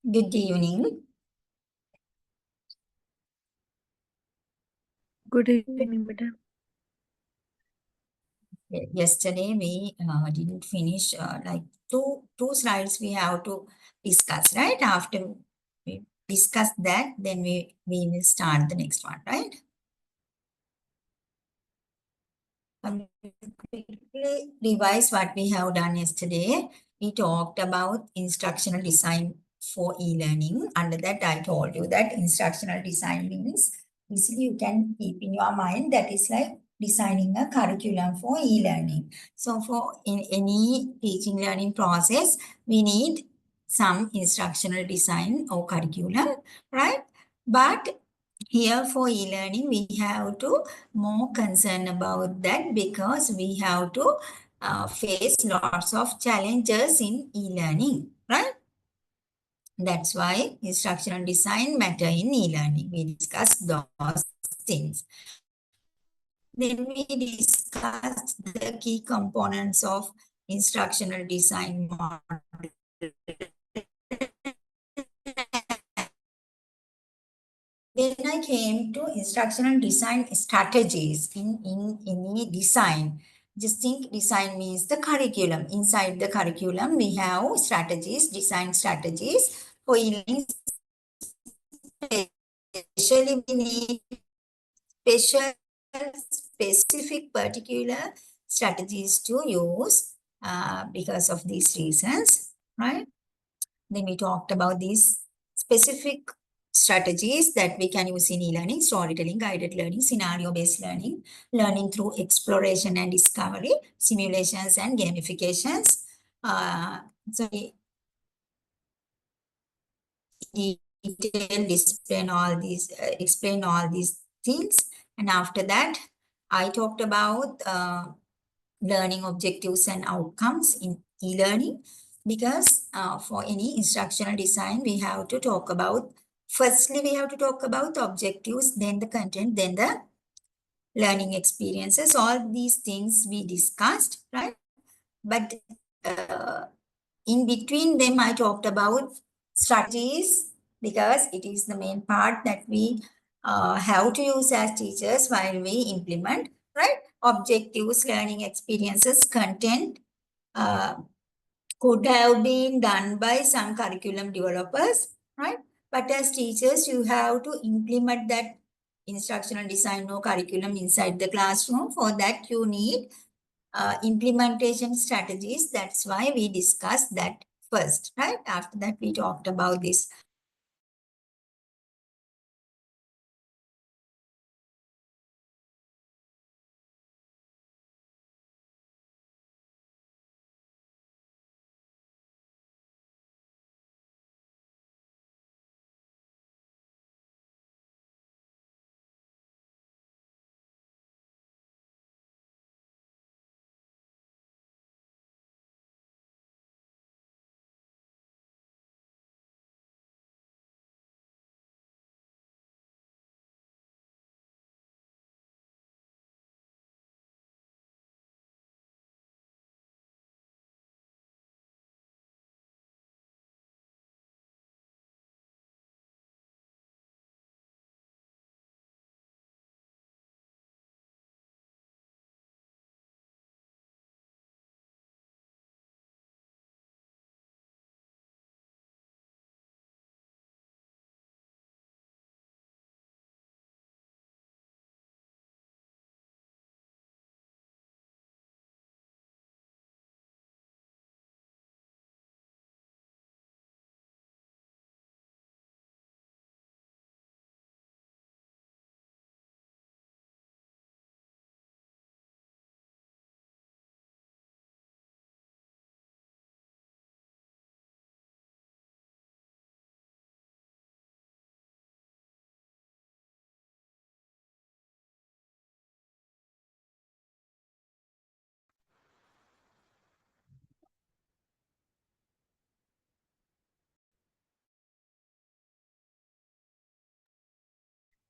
Good evening. Good evening, madam. Yesterday we didn't finish like two slides we have to discuss, right? After we discuss that, then we will start the next one, right? Quickly revise what we have done yesterday. We talked about instructional design for e-learning. Under that, I told you that instructional design means easily you can keep in your mind that is like designing a curriculum for e-learning. So for in any teaching learning process, we need some instructional design or curriculum, right? But here for e-learning, we have to more concerned about that because we have to face lots of challenges in e-learning, right? That's why instructional design matter in e-learning. We discussed those things. Then we discussed the key components of instructional design model. Then I came to instructional design strategies in any design. Just think design means the curriculum. Inside the curriculum, we have strategies, design strategies for e-learning. Especially we need specific particular strategies to use because of these reasons, right? Then we talked about these specific strategies that we can use in e-learning: storytelling, guided learning, scenario-based learning, learning through exploration and discovery, simulations and gamifications. So detail explain all these things. And after that, I talked about learning objectives and outcomes in e-learning because for any instructional design, we have to talk about, firstly, we have to talk about the objectives, then the content, then the learning experiences. All these things we discussed, right? But in between them, I talked about strategies because it is the main part that we have to use as teachers while we implement, right? Objectives, learning experiences, content could have been done by some curriculum developers, right? But as teachers, you have to implement that instructional design or curriculum inside the classroom. For that, you need implementation strategies. That's why we discussed that first, right? After that, we talked about this.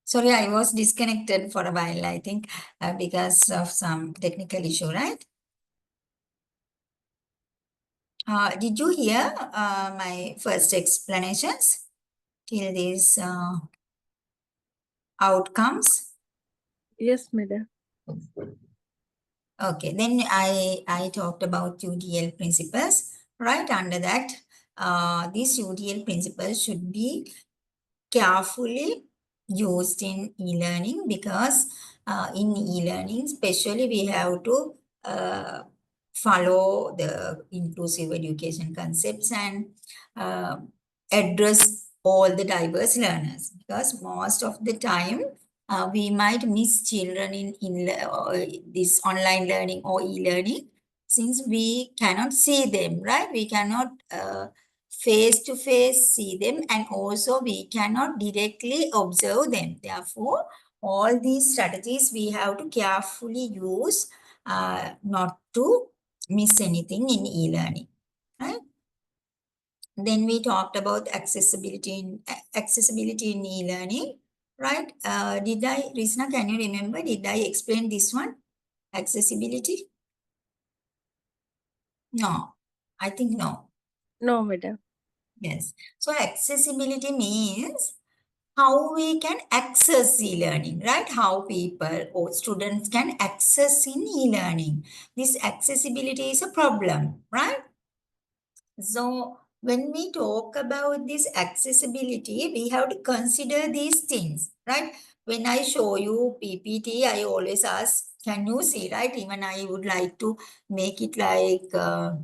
Sorry, I was disconnected for a while, I think, because of some technical issue, right? Did you hear my first explanations till these outcomes? Yes, madam. Okay, then I talked about UDL principles, right? Under that, these UDL principles should be carefully used in e-learning because in e-learning, especially we have to uh, follow the inclusive education concepts and uh, address all the diverse learners because most of the time we might miss children in this online learning or e-learning since we cannot see them, right? We cannot face to face see them and also we cannot directly observe them. Therefore, all these strategies we have to carefully use not to miss anything in e-learning, right? Then we talked about accessibility in e-learning, right? Did I, Risna, can you remember, did I explain this one? Accessibility? No, I think no. No, madam. Yes. So accessibility means how we can access e-learning, right? How people or students can access in e-learning. This accessibility is a problem, right? So when we talk about this accessibility, we have to consider these things, right? When I show you PPT, I always ask, can you see, right? Even I would like to make it like a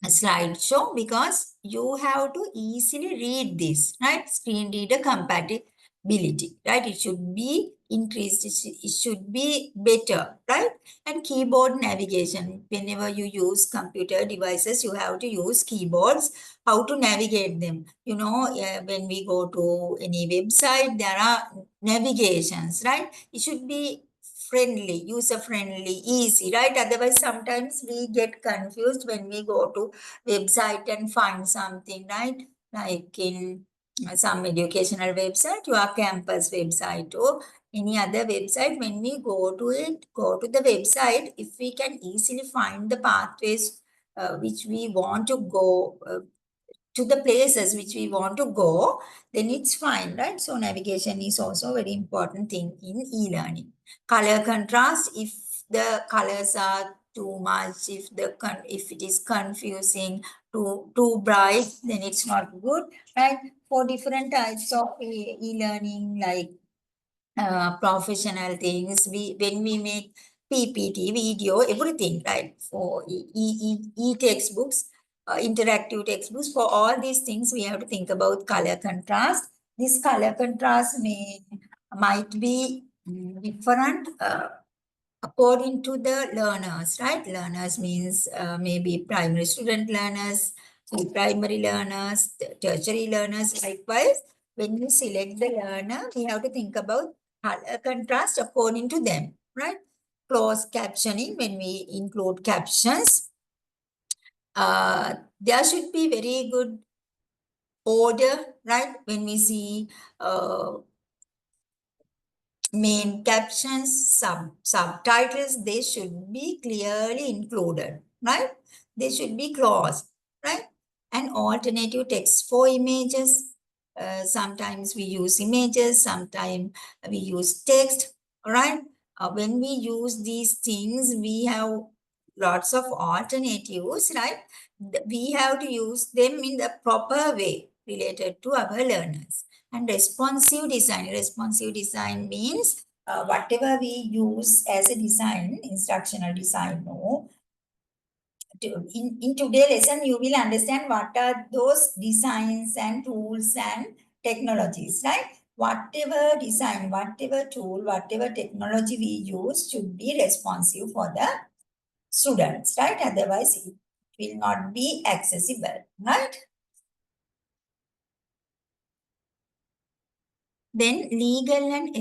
slideshow because you have to easily read this, right? Screen reader compatibility, right? It should be increased, it should be better, right? And keyboard navigation. Whenever you use computer devices, you have to use keyboards, how to navigate them. You know, when we go to any website, there are navigations, right? It should be friendly, user friendly, easy, right? Otherwise, sometimes we get confused when we go to website and find something, right? Like in some educational website, your campus website or any other website, when we go to it, go to the website, if we can easily find the pathways which we want to go to the places which we want to go, then it's fine, right? So navigation is also a very important thing in e-learning. Color contrast, if the colors are too much, if it is confusing, too bright, then it's not good, right? For different types of e-learning, like professional things, when we make PPT, video, everything, right? For e-textbooks, interactive textbooks, for all these things, we have to think about color contrast. This color contrast might be different according to the learners, right? Learners means maybe primary student learners, primary learners, tertiary learners. Likewise, when you select the learner, we have to think about color contrast according to them, right? Closed captioning, when we include captions, there should be very good order, right? When we see main captions, subtitles, they should be clearly included, right? They should be closed, right? And alternative text for images. Sometimes we use images, sometimes we use text, right? When we use these things, we have lots of alternatives, right? We have to use them in the proper way related to our learners. And responsive design. Responsive design means whatever we use as a design, instructional design, no. In today's lesson, you will understand what are those designs and tools and technologies, right? Whatever design, whatever tool, whatever technology we use should be responsive for the students, right? Otherwise, it will not be accessible, right? Then legal and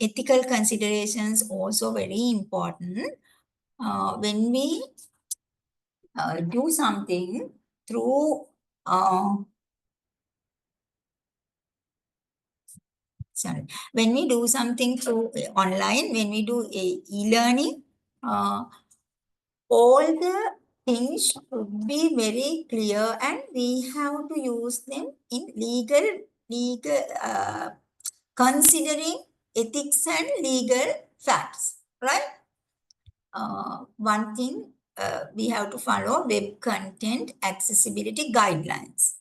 ethical considerations also very important. When we do something through sorry, when we do something through online, when we do e-learning, all the things should be very clear and we have to use them in legal considering ethics and legal facts, right? One thing we have to follow web content accessibility guidelines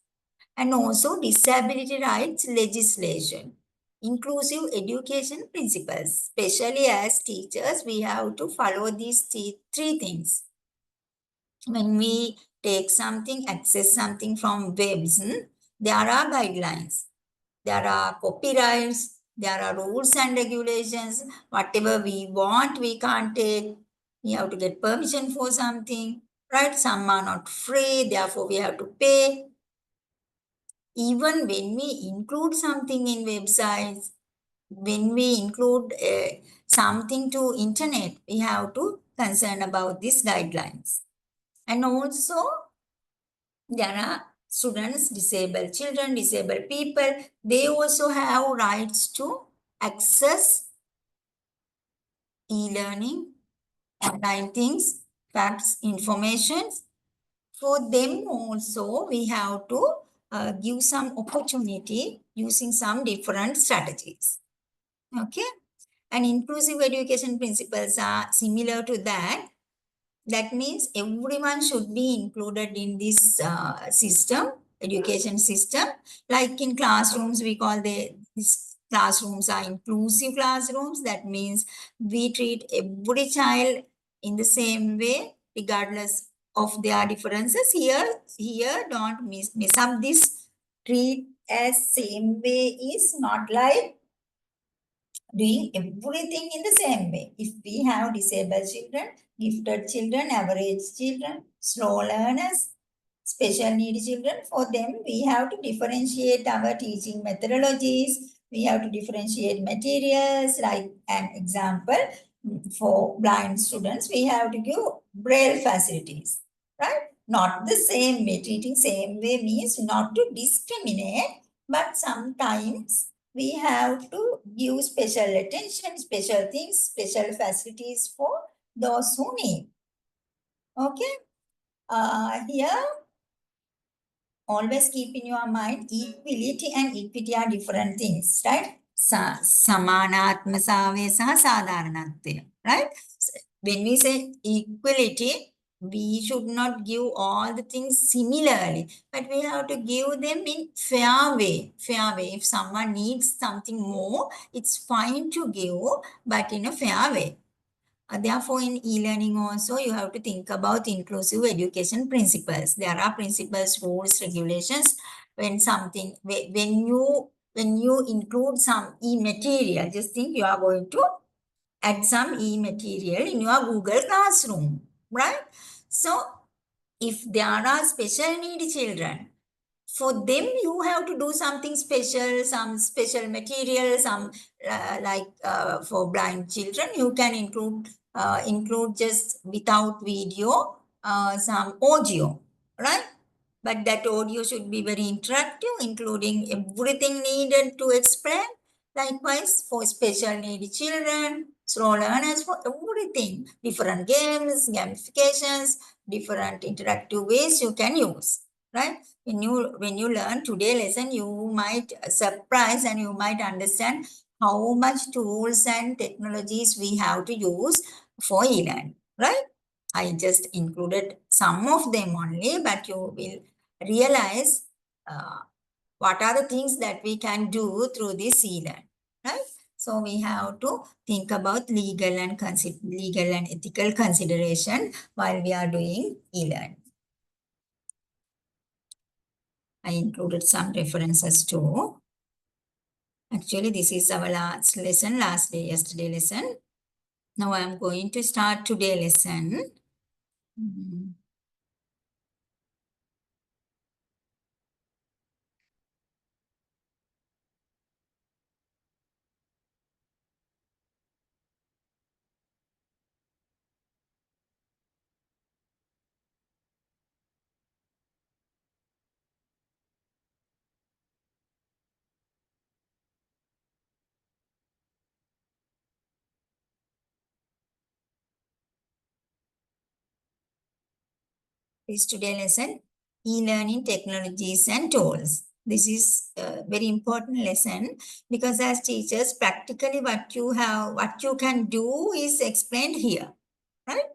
and also disability rights legislation, inclusive education principles. Especially as teachers, we have to follow these three things. When we take something, access something from webs, there are guidelines, there are copyrights, there are rules and regulations. Whatever we want, we can't take. We have to get permission for something, right? Some are not free, therefore we have to pay. Even when we include something in websites, when we include something to internet, we have to concern about these guidelines. And also, there are students, disabled children, disabled people, they also have rights to access e-learning, online things, facts, information. For them also, we have to give some opportunity using some different strategies. Okay? And inclusive education principles are similar to that. That means everyone should be included in this system, education system. Like in classrooms, we call these classrooms are inclusive classrooms. That means we treat every child in the same way, regardless of their differences. Here, don't miss up this. Treat as same way is not like doing everything in the same way. If we have disabled children, gifted children, average children, slow learners, special needs children, for them we have to differentiate our teaching methodologies. We have to differentiate materials. Like an example, for blind students, we have to give braille facilities, right? Not the same way. Treating same way means not to discriminate, but sometimes we have to give special attention, special things, special facilities for those who need. Okay. Here, always keep in your mind equality and equity are different things, right? Samanatma save saha sadharanatva, right? When we say equality, we should not give all the things similarly, but we have to give them in fair way. Fair way. If someone needs something more, it's fine to give, but in a fair way. Therefore, in e-learning also, you have to think about inclusive education principles. There are principles, rules, regulations. When you include some e-material, just think you are going to add some e-material in your Google Classroom, right? So, if there are special needy children, for them you have to do something special, some special material, some for blind children you can include just without video, some audio, right? But that audio should be very interactive, including everything needed to explain. Likewise, for special needy children, slow learners, for everything, different games, gamifications, different interactive ways you can use, right? When you learn today lesson, you might surprise and you might understand how much tools and technologies we have to use for e-learning, right? I just included some of them only, but you will realize uh, what are the things that we can do through this e-learn, right? So we have to think about legal and ethical consideration while we are doing e-learn. I included some references too. Actually, this is our last lesson, yesterday lesson. Now I am going to start today lesson. Mhm. is today lesson, e-learning technologies and tools. This is a very important lesson because as teachers, practically what you can do is explained here, right?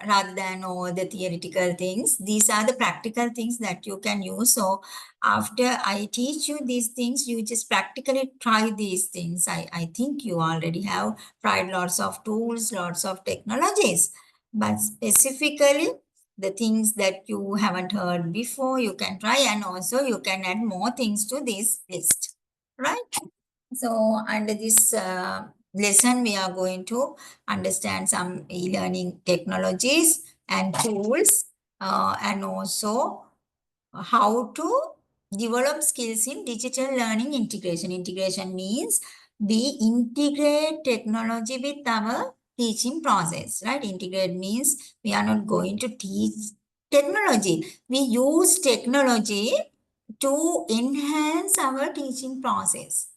Rather than all the theoretical things, these are the practical things that you can use. So after I teach you these things, you just practically try these things. I think you already have tried lots of tools, lots of technologies, but specifically the things that you haven't heard before, you can try, and also you can add more things to this list, right? So under this lesson, we are going to understand some e-learning technologies and tools, and also how to develop skills in digital learning integration. Integration means we integrate technology with our teaching process, right? Integrate means we are not going to teach technology. We use technology to enhance our teaching process.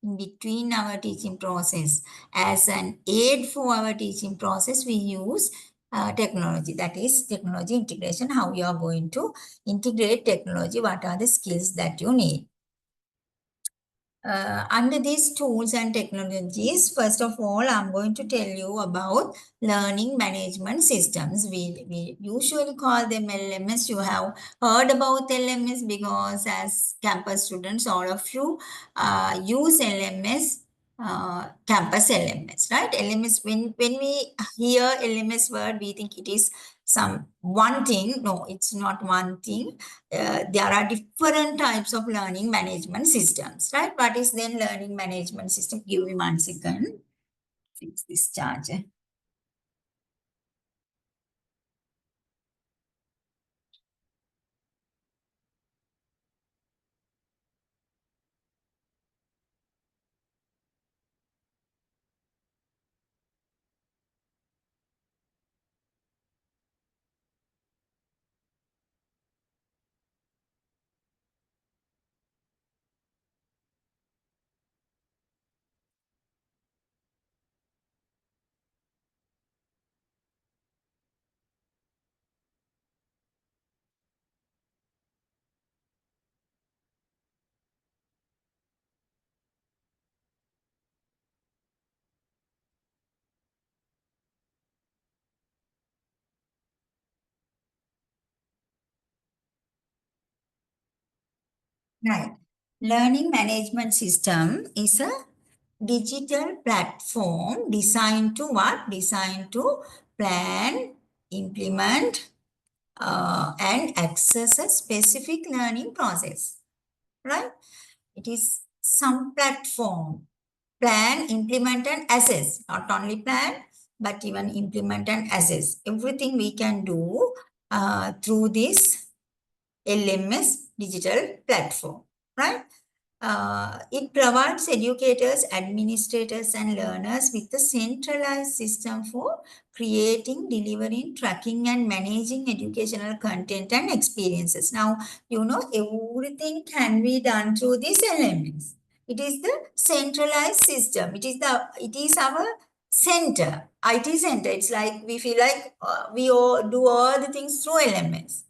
In between our teaching process, as an aid for our teaching process, we use technology. That is technology integration, how you are going to integrate technology, what are the skills that you need. Under these tools and technologies, first of all, I'm going to tell you about learning management systems. We usually call them LMS. You have heard about LMS because as campus students, all of you use LMS, campus LMS, right? LMS, when we hear LMS word, we think it is some one thing. No, it's not one thing. There are different types of learning management systems, right? What is then learning management system? Give me 1 second. Fix this charger. Right. Learning management system is a digital platform designed to what? Designed to plan, implement, and access a specific learning process, right? It is some platform. Plan, implement, and assess. Not only plan, but even implement and assess. Everything we can do through this LMS digital platform, right? It provides educators, administrators, and learners with a centralized system for creating, delivering, tracking, and managing educational content and experiences. Now, you know, everything can be done through this LMS. It is the centralized system. It is our center, IT center. It's like we feel like we all do all the things through LMS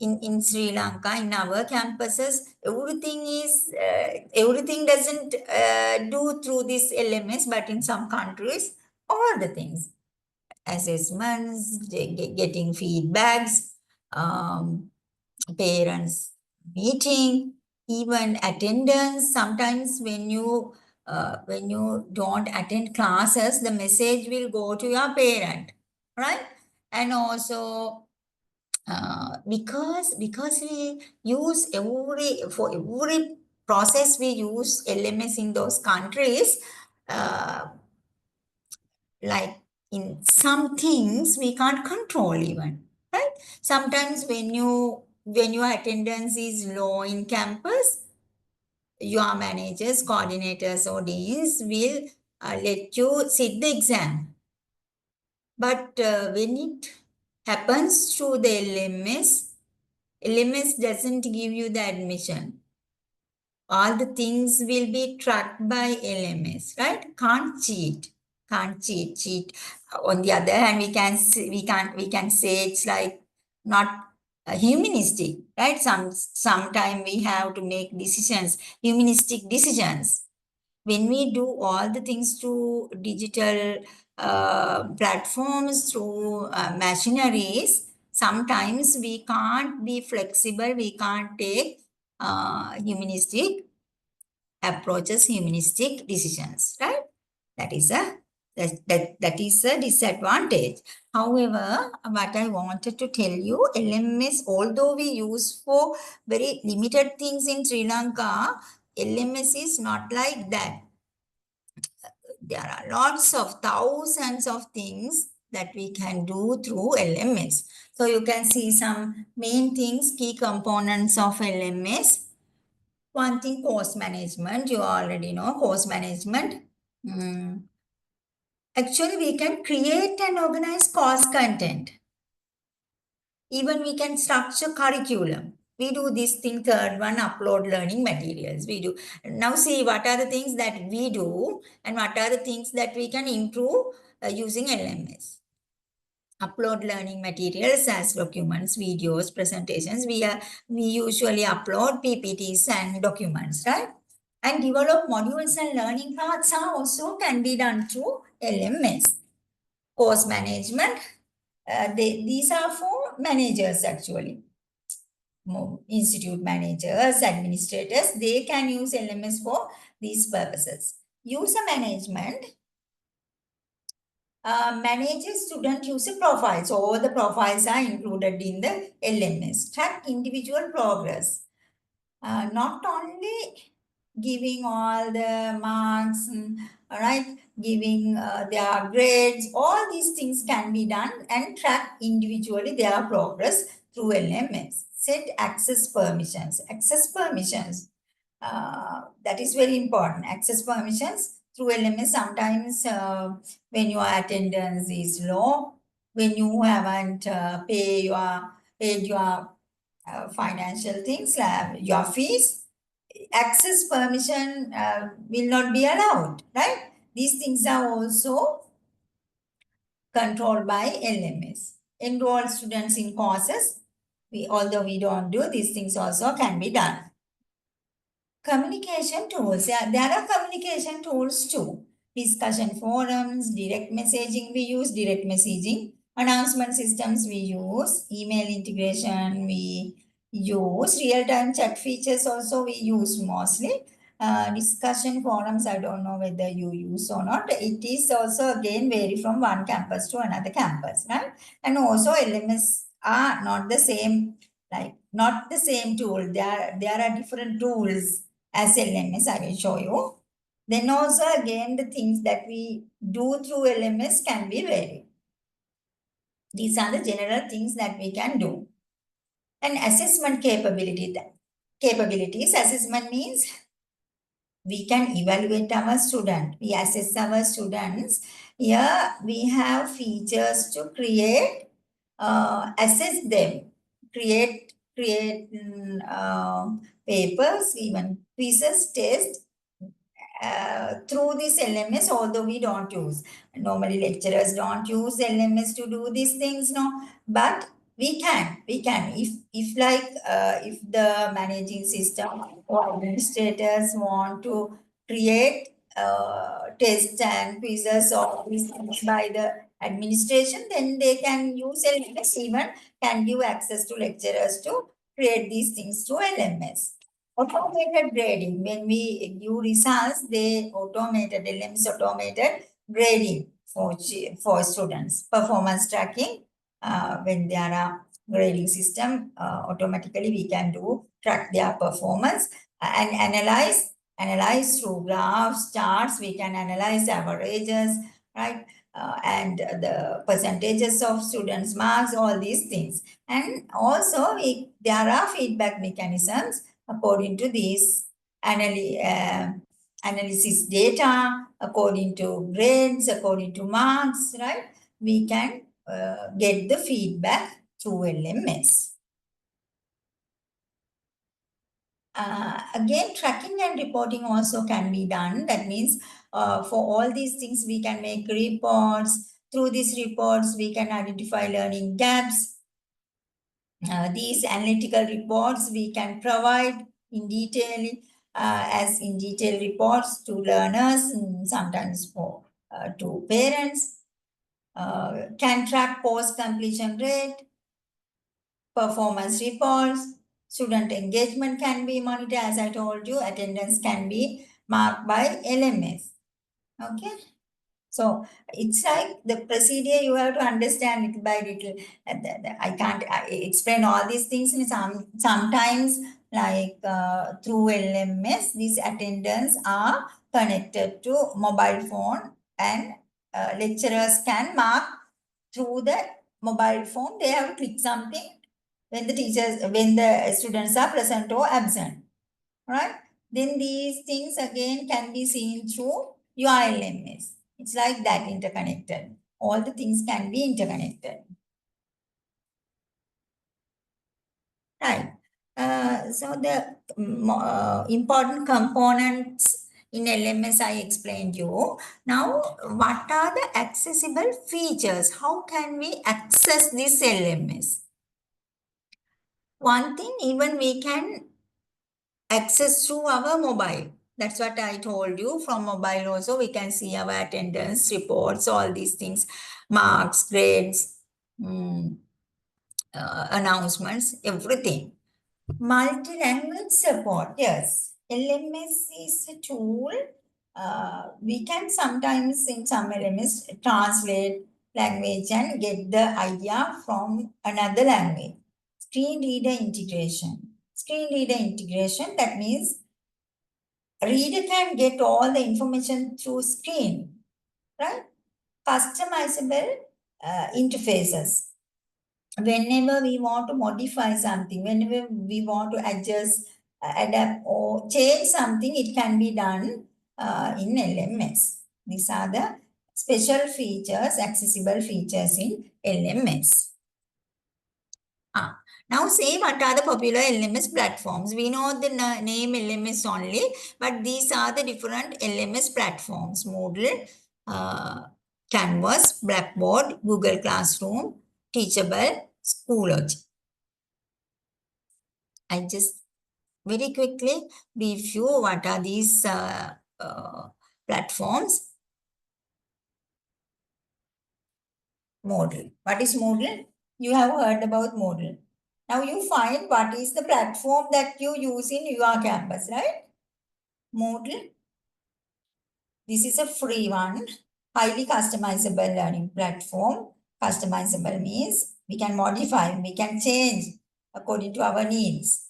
in Sri Lanka, in our campuses, everything doesn't do through this LMS, but in some countries, all the things, assessments, getting feedbacks, um, parents meeting, even attendance. Sometimes when you don't attend classes, the message will go to your parent, right? And also because we use for every process we use LMS in those countries, uh, like in some things we can't control even, right? Sometimes when your attendance is low in campus, your managers, coordinators, or deans will let you sit the exam. But when it happens through the LMS doesn't give you the admission. All the things will be tracked by LMS, right? Can't cheat. Can't cheat. On the other hand, we can say it's like not humanistic, right? Sometime we have to make decisions, humanistic decisions. When we do all the things through digital platforms, through machineries, sometimes we can't be flexible, we can't take humanistic approaches, humanistic decisions, right? That is a that is a disadvantage. However, what I wanted to tell you, LMS, although we use for very limited things in Sri Lanka, LMS is not like that. There are lots of thousands of things that we can do through LMS. So you can see some main things, key components of LMS. One thing, course management. You already know course management. Actually, we can create and organize course content. Even we can structure curriculum. We do this thing, third one, upload learning materials. We do. Now see what are the things that we do and what are the things that we can improve using LMS. Upload learning materials as documents, videos, presentations. We usually upload PPTs and documents, right? And develop modules and learning paths are also can be done through LMS. Course management, these are for managers actually. Institute managers, administrators, they can use LMS for these purposes. User management, manage student user profiles. So all the profiles are included in the LMS. Track individual progress. Not only giving all the marks, all right, giving their grades, all these things can be done and track individually their progress through LMS. Set access permissions. Access permissions, that is very important. Access permissions through LMS, sometimes when your attendance is low, when you haven't paid your financial things, your fees, access permission will not be allowed, right? These things are also controlled by LMS. Enroll students in courses. Although we don't do, these things also can be done. Communication tools. Yeah, there are communication tools too. Discussion forums, direct messaging, we use direct messaging. Announcement systems, we use. Email integration, we use. Real-time chat features also we use mostly. Discussion forums, I don't know whether you use or not. It is also again vary from one campus to another campus, right? And also LMS are not the same, like not the same tool. There are different tools as LMS, I will show you. Then also again, the things that we do through LMS can be varied. These are the general things that we can do. And assessment capabilities. Assessment means we can evaluate our student. We assess our students. Here we have features to create, assess them, create papers, even quizzes, tests, through this LMS, although we don't use. Normally lecturers don't use LMS to do these things, no. But we can. If like, if the managing system or administrators want to create tests and quizzes or these things by the administration, then they can use LMS, even can give access to lecturers to create these things through LMS. Automated grading. When we give results, they automated, LMS automated grading for students. Performance tracking, when there are grading system, automatically we can track their performance and analyze through graphs, charts, we can analyze averages, right? And the percentages of students' marks, all these things. And also there are feedback mechanisms according to these analysis data, according to grades, according to marks, right? We can get the feedback through LMS. Again, tracking and reporting also can be done. That means for all these things, we can make reports. Through these reports, we can identify learning gaps. These analytical reports we can provide in detail, as in detail reports to learners, sometimes for to parents. Can track post completion rate, performance reports, student engagement can be monitored. As I told you, attendance can be marked by LMS. Okay. So it's like the procedure you have to understand little by little. I can't explain all these things. In sometimes, like through LMS, these attendance are connected to mobile phone, and lecturers can mark through the mobile phone. They have to click something when the students are present or absent, right? Then these things again can be seen through URLMS. It's like that, interconnected. All the things can be interconnected. Right. So the important components in LMS I explained you. Now, what are the accessible features? How can we access this LMS? One thing, even we can access through our mobile. That's what I told you. From mobile also, we can see our attendance reports, all these things, marks, grades, mm, announcements, everything. Multi-language support, yes. LMS is a tool. We can sometimes in some LMS translate language and get the idea from another language. Screen reader integration. Screen reader integration, that means reader can get all the information through screen, right? Customizable interfaces. Whenever we want to modify something, whenever we want to adjust, adapt, or change something, it can be done in LMS. These are the special features, accessible features in LMS. Now say what are the popular LMS platforms. We know the name LMS only, but these are the different LMS platforms. Moodle, Canvas, Blackboard, Google Classroom, Teachable, Schoology. I just very quickly brief you what are these platforms. Moodle. What is Moodle? You have heard about Moodle. Now you find what is the platform that you use in your campus, right? Moodle. This is a free one, highly customizable learning platform. Customizable means we can modify, we can change according to our needs.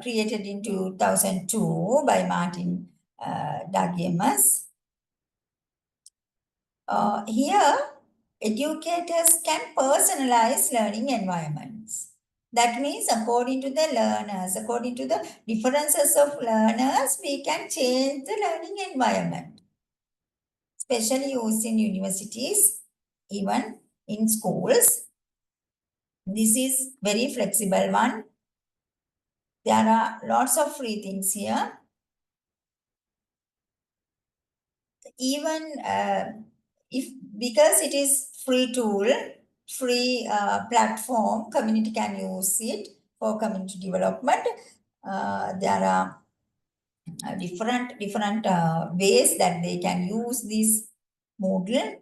Created in 2002 by Martin Dagiamas. Here, educators can personalize learning environments. That means according to the learners, according to the differences of learners, we can change the learning environment. Especially used in universities, even in schools. This is very flexible one. There are lots of free things here. Even if because it is free tool, free platform, community can use it for community development. There are different ways that they can use this Moodle.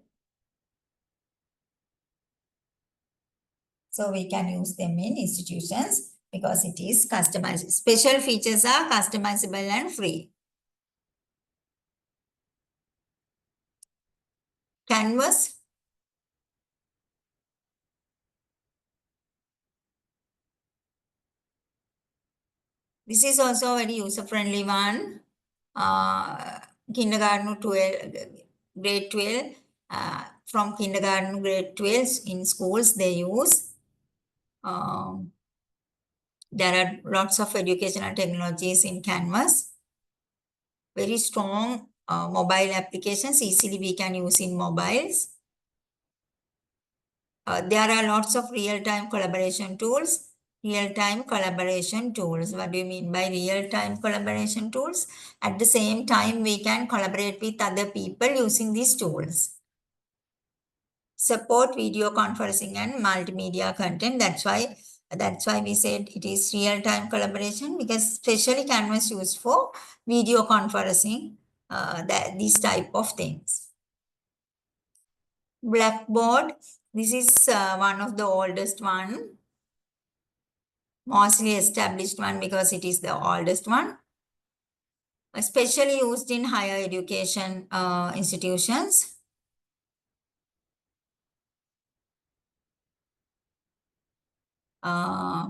So we can use them in institutions because it is customized. Special features are customizable and free. Canvas. This is also a very user-friendly one. Kindergarten to grade 12. From kindergarten grade 12 in schools they use. There are lots of educational technologies in Canvas. Very strong mobile applications, easily we can use in mobiles. There are lots of real-time collaboration tools. Real-time collaboration tools. What do you mean by real-time collaboration tools? At the same time, we can collaborate with other people using these tools. Support video conferencing and multimedia content. That's why That's why we said it is real-time collaboration, because especially Canvas used for video conferencing, these type of things. Blackboard, this is one of the oldest one, mostly established one because it is the oldest one, especially used in higher education institutions. Uh,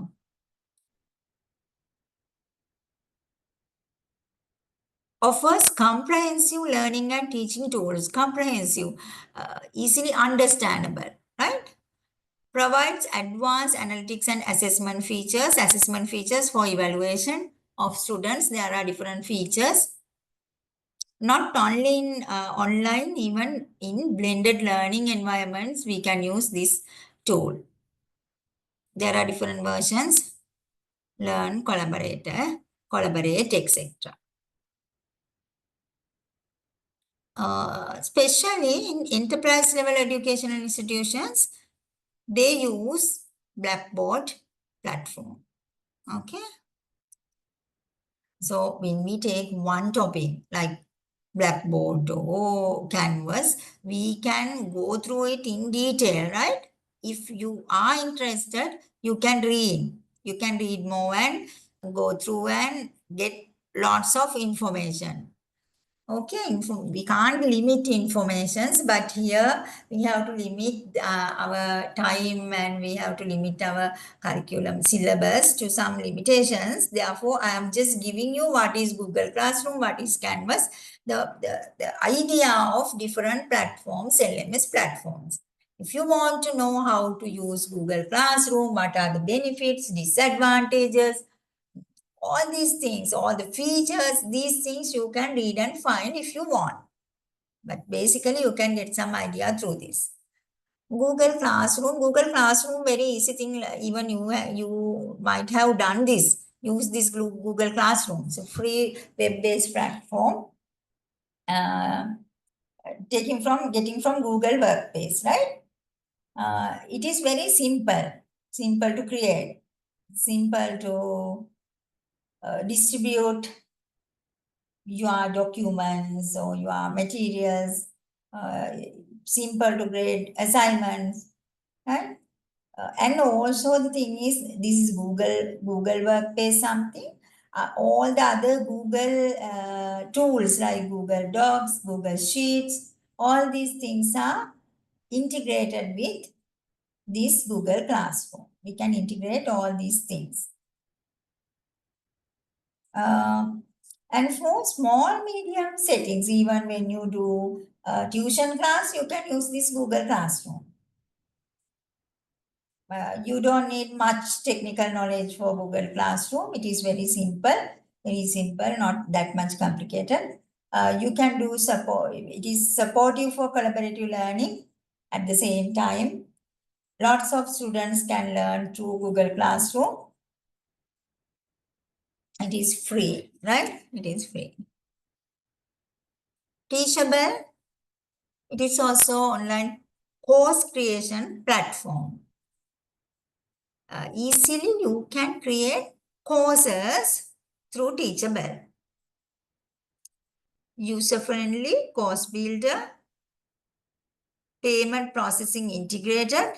Offers comprehensive learning and teaching tools, comprehensive, easily understandable, right? Provides advanced analytics and assessment features for evaluation of students. There are different features, not only in online, even in blended learning environments, we can use this tool. There are different versions, learn, collaborate, etc. Especially in enterprise level educational institutions, they use Blackboard platform. Okay. So when we take one topic like Blackboard or Canvas, we can go through it in detail, right? If you are interested, you can read. You can read more and go through and get lots of information. Okay, we can't limit informations, but here we have to limit our time, and we have to limit our curriculum syllabus to some limitations. Therefore, I am just giving you what is Google Classroom, what is Canvas, the idea of different platforms, LMS platforms. If you want to know how to use Google Classroom, what are the benefits, disadvantages, all these things, all the features, these things you can read and find if you want. But basically, you can get some idea through this. Google Classroom, very easy thing. Even you might have done this. Use this Google Classroom. It's a free web-based platform. Getting from Google Workspace, right? It is very simple to create, simple to distribute your documents or your materials, uh, simple to grade assignments, right? And also the thing is, this is Google Workspace something. All the other Google tools like Google Docs, Google Sheets, all these things are integrated with this Google Classroom. We can integrate all these things. And for small, medium settings, even when you do tuition class, you can use this Google Classroom. You don't need much technical knowledge for Google Classroom. It is very simple, not that much complicated. You can do support. It is supportive for collaborative learning. At the same time, lots of students can learn through Google Classroom. It is free, right? It is free. Teachable. It is also online course creation platform. Easily you can create courses through Teachable. User-friendly, course builder, payment processing integrated,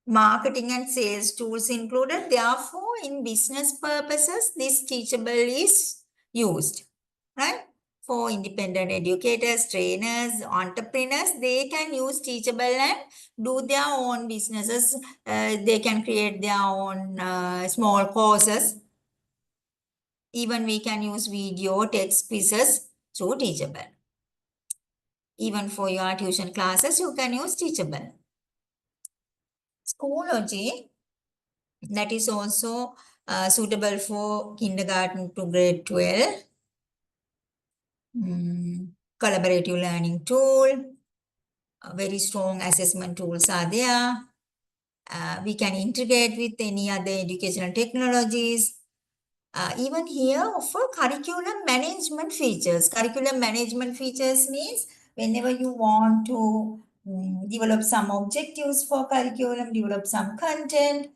marketing and sales tools included. Therefore, in business purposes, this Teachable is used, right? For independent educators, trainers, entrepreneurs, they can use Teachable and do their own businesses. They can create their own small courses. Even we can use video, text quizzes through Teachable. Even for your tuition classes, you can use Teachable. Schoology, that is also suitable for kindergarten to grade 12. Collaborative learning tool. Very strong assessment tools are there. We can integrate with any other educational technologies. Even here offer curriculum management features. Curriculum management features means whenever you want to develop some objectives for curriculum, develop some content,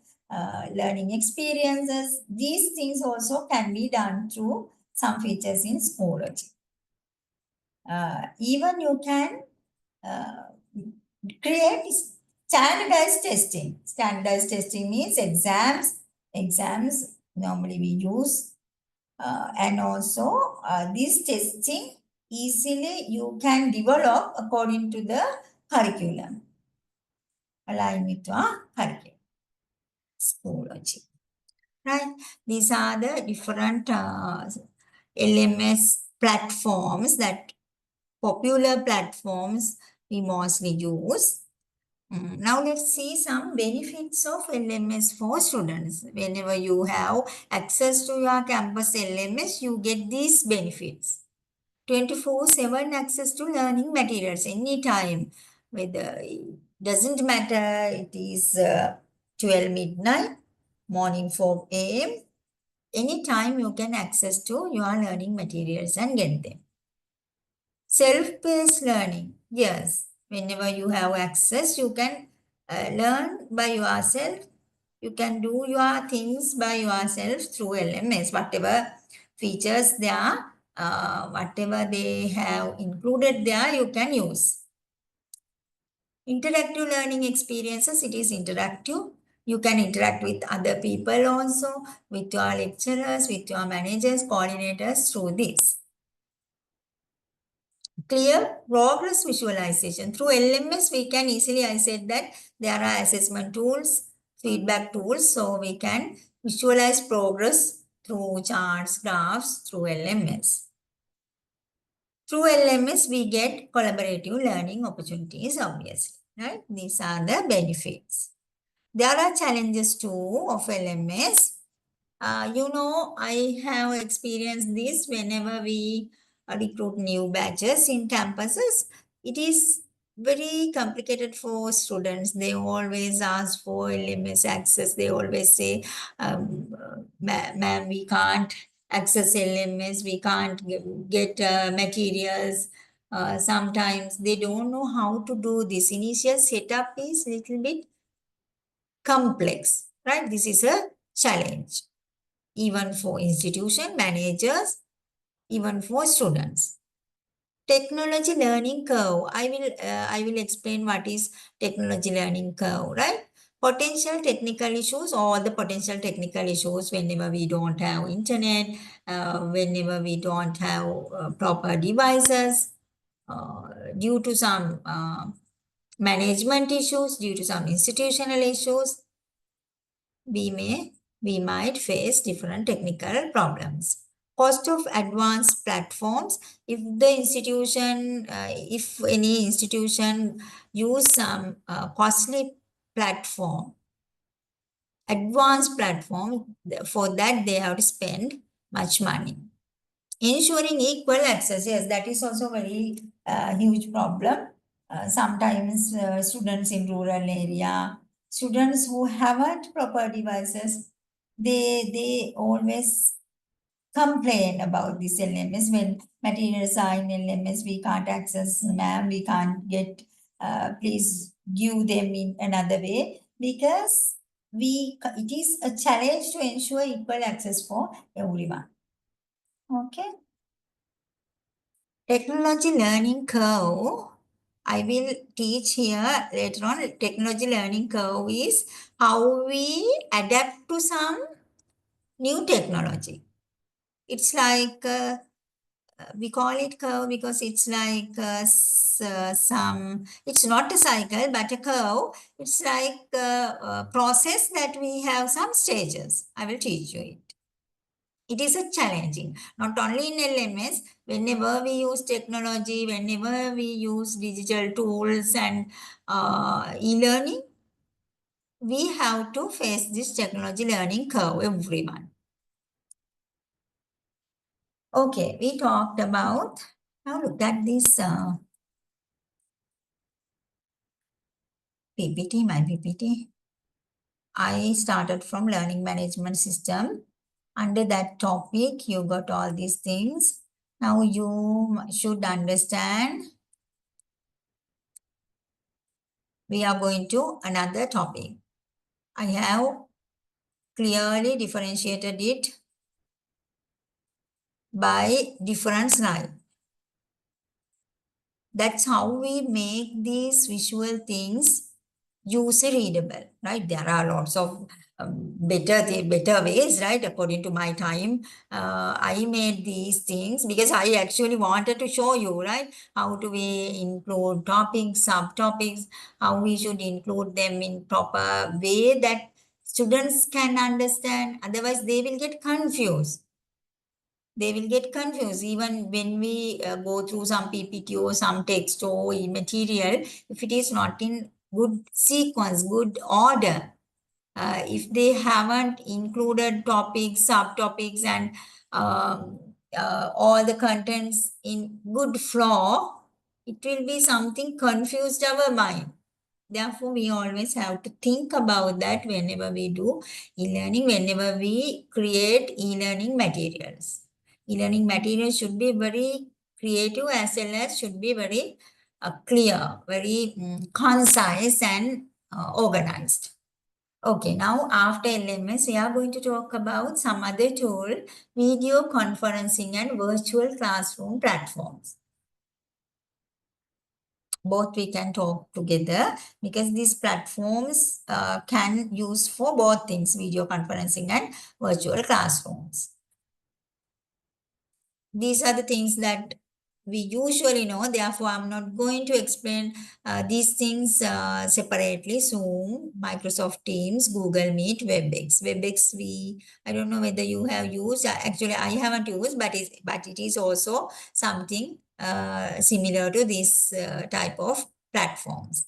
learning experiences. These things also can be done through some features in Schoology. Even you can create standardized testing. Standardized testing means exams. Exams normally we use, and also this testing easily you can develop according to the curriculum, align with your curriculum. Schoology, right? These are the different LMS platforms, that popular platforms we mostly use. Now let's see some benefits of LMS for students. Whenever you have access to your campus LMS, you get these benefits. 24/7 access to learning materials anytime. Whether it doesn't matter, it is 12 midnight, morning 4 a.m. Anytime you can access to your learning materials and get them. Self-paced learning. Yes, whenever you have access, you can learn by yourself. You can do your things by yourself through LMS. Whatever features there, whatever they have included there, you can use. Interactive learning experiences, it is interactive. You can interact with other people also, with your lecturers, with your managers, coordinators through this. Clear progress visualization. Through LMS, we can easily, I said that there are assessment tools, feedback tools, so we can visualize progress through charts, graphs, through LMS. Through LMS, we get collaborative learning opportunities, obviously, right? These are the benefits. There are challenges too of LMS. I have experienced this whenever we recruit new batches in campuses. It is very complicated for students. They always ask for LMS access. They always say, ma'am, we can't access LMS. We can't get materials. Sometimes they don't know how to do this. Initial setup is a little bit complex, right? This is a challenge, even for institution managers, even for students. Technology learning curve. I will explain what is technology learning curve, right? Potential technical issues, or the potential technical issues whenever we don't have internet, whenever we don't have proper devices, due to some management issues, due to some institutional issues, we might face different technical problems. Cost of advanced platforms. If the institution, if any institution use some costly platform, advanced platform, for that they have to spend much money. Ensuring equal access, yes, that is also very huge problem. Sometimes students in rural area, students who haven't proper devices, they always complain about this LMS. When materials are in LMS, we can't access, ma'am, we can't get, please give them in another way, because it is a challenge to ensure equal access for everyone. Okay. Technology learning curve. I will teach here later on. Technology learning curve is how we adapt to some new technology. It's like, we call it curve because it's like it's not a cycle, but a curve. It's like a process that we have some stages. I will teach you it. It is a challenging, not only in LMS, whenever we use technology, whenever we use digital tools and e-learning, we have to face this technology learning curve, everyone. Okay, we talked about, now look at this PPT, my PPT. I started from learning management system. Under that topic, you got all these things. Now you should understand we are going to another topic. I have clearly differentiated it by different slide. That's how we make these visual things user readable, right? There are lots of better ways, right? According to my time, I made these things because I actually wanted to show you, right? How do we include topics, subtopics, how we should include them in proper way that students can understand. Otherwise, they will get confused. They will get confused even when we go through some PPT or some text or material. If it is not in good sequence, good order, if they haven't included topics, subtopics, and all the contents in good flow, it will be something confused our mind. Therefore, we always have to think about that whenever we do e-learning, whenever we create e-learning materials. E-learning materials should be very creative as well as should be very clear, very concise and organized. Okay, now after LMS, we are going to talk about some other tool, video conferencing and virtual classroom platforms. Both we can talk together because these platforms can use for both things, video conferencing and virtual classrooms. These are the things that we usually know. Therefore, I'm not going to explain these things separately. Zoom, Microsoft Teams, Google Meet, WebEx. WebEx, I don't know whether you have used. Actually, I haven't used, but it is also something similar to this type of platforms.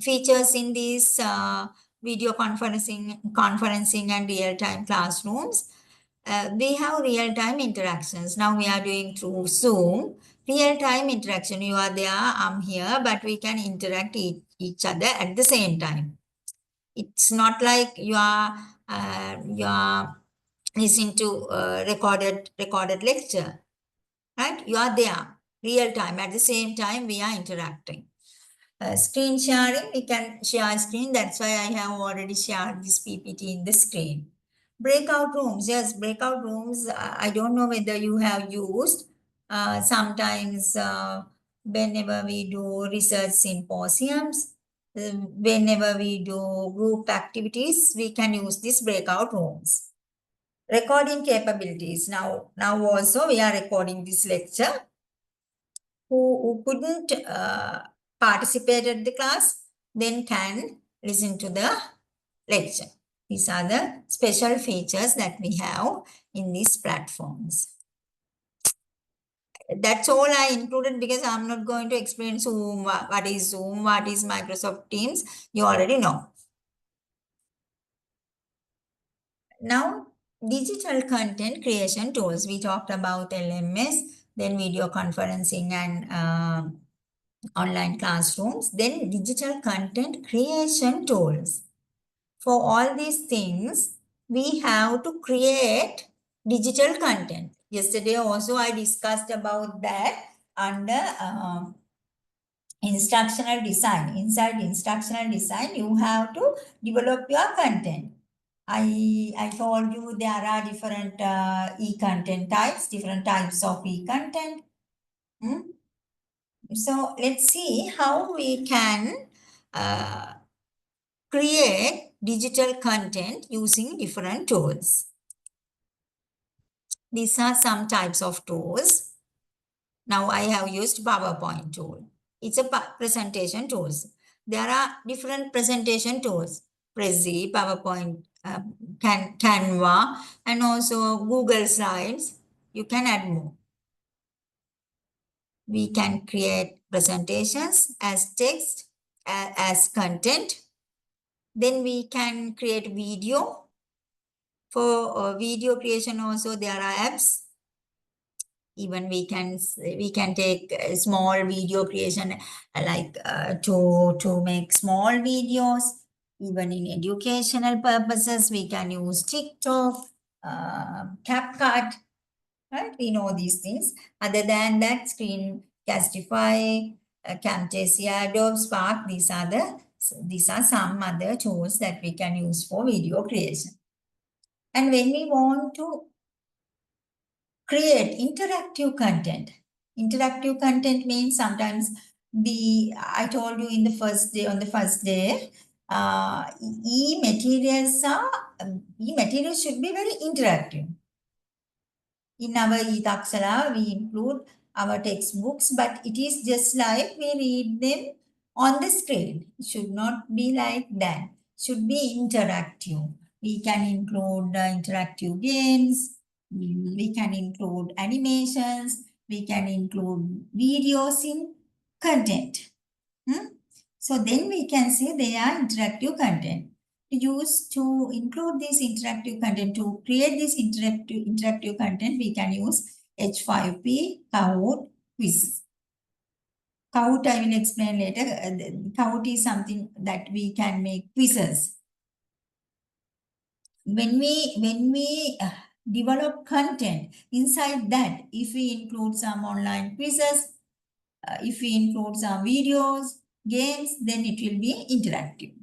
Features in these video conferencing and real-time classrooms. We have real-time interactions. Now we are doing through Zoom. Real-time interaction, you are there, I'm here, but we can interact each other at the same time. It's not like you are listening to recorded lecture, right? You are there, real time. At the same time, we are interacting. Screen sharing, we can share screen. That's why I have already shared this PPT in the screen. Breakout rooms, yes, breakout rooms. I don't know whether you have used. Sometimes whenever we do research symposiums, whenever we do group activities, we can use these breakout rooms. Recording capabilities. Now also we are recording this lecture. Who couldn't participate at the class then can listen to the lecture. These are the special features that we have in these platforms. That's all I included because I'm not going to explain Zoom, what is Zoom, what is Microsoft Teams. You already know. Now, digital content creation tools. We talked about LMS, then video conferencing and online classrooms, then digital content creation tools. For all these things, we have to create digital content. Yesterday also I discussed about that under instructional design. Inside instructional design, you have to develop your content. I told you there are different e-content types, different types of e-content. So let's see how we can create digital content using different tools. These are some types of tools. Now I have used PowerPoint tool. It's a presentation tools. There are different presentation tools. Prezi, PowerPoint, Canva, and also Google Slides. You can add more. We can create presentations as text, as content. Then we can create video. For video creation also there are apps. Even we can take a small video creation like to make small videos. Even in educational purposes, we can use TikTok, CapCut, right? We know these things. Other than that, Screencastify, Camtasia, Adobe Spark. These are some other tools that we can use for video creation. And when we want to create interactive content, interactive content means sometimes I told you in the first day, on the first day, e-materials should be very interactive. In our e-Taksala, we include our textbooks, but it is just like we read them on the screen. It should not be like that. It should be interactive. We can include interactive games. We can include animations. We can include videos in content. So then we can say they are interactive content. To include this interactive content, to create this interactive content, we can use H5P, Kahoot, quiz. Kahoot I will explain later. Kahoot is something that we can make quizzes. When we develop content, inside that, if we include some online quizzes, if we include some videos, games, then it will be interactive.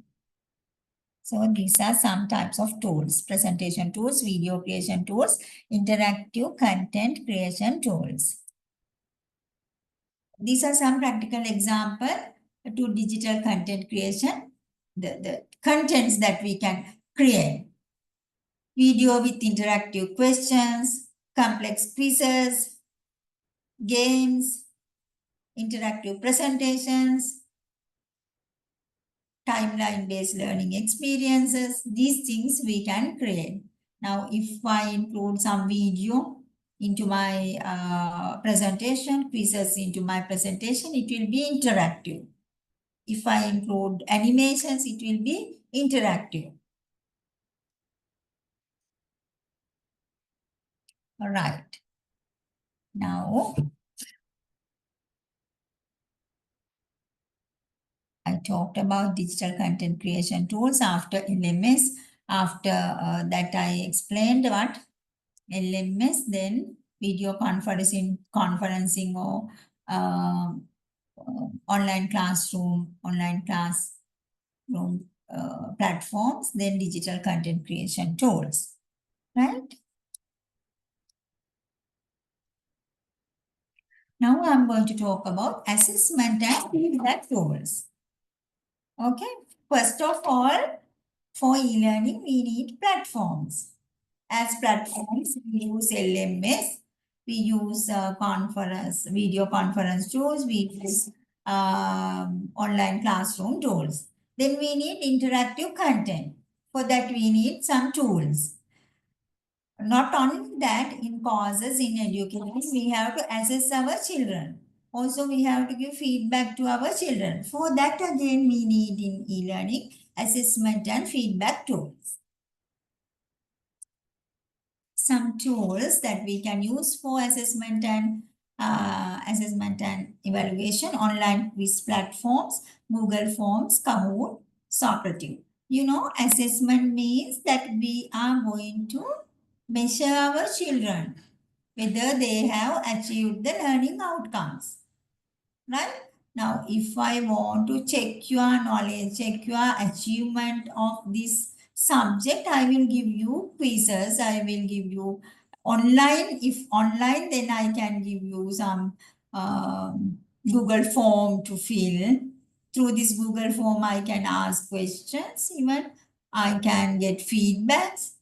So these are some types of tools: presentation tools, video creation tools, interactive content creation tools. These are some practical examples to digital content creation, the contents that we can create. Video with interactive questions, complex quizzes, games, interactive presentations, timeline-based learning experiences. These things we can create. Now, if I include some video into my presentation, quizzes into my presentation, it will be interactive. If I include animations, it will be interactive. All right. Now, I talked about digital content creation tools after LMS. After that, I explained what LMS, then video conferencing or online classroom platforms, then digital content creation tools, right? Now I'm going to talk about assessment and feedback tools. Okay, first of all, for e-learning, we need platforms. As platforms, we use LMS, we use video conference tools, we use online classroom tools. Then we need interactive content. For that, we need some tools. Not only that, in courses, in education, we have to assess our children. Also, we have to give feedback to our children. For that, again, we need in e-learning assessment and feedback tools. Some tools that we can use for assessment and evaluation: online quiz platforms, Google Forms, Kahoot, Socrative. You know, assessment means that we are going to measure our children, whether they have achieved the learning outcomes, right? Now, if I want to check your knowledge, check your achievement of this subject, I will give you quizzes, I will give you online. If online, then I can give you some Google form to fill. Through this Google form, I can ask questions, even I can get feedbacks.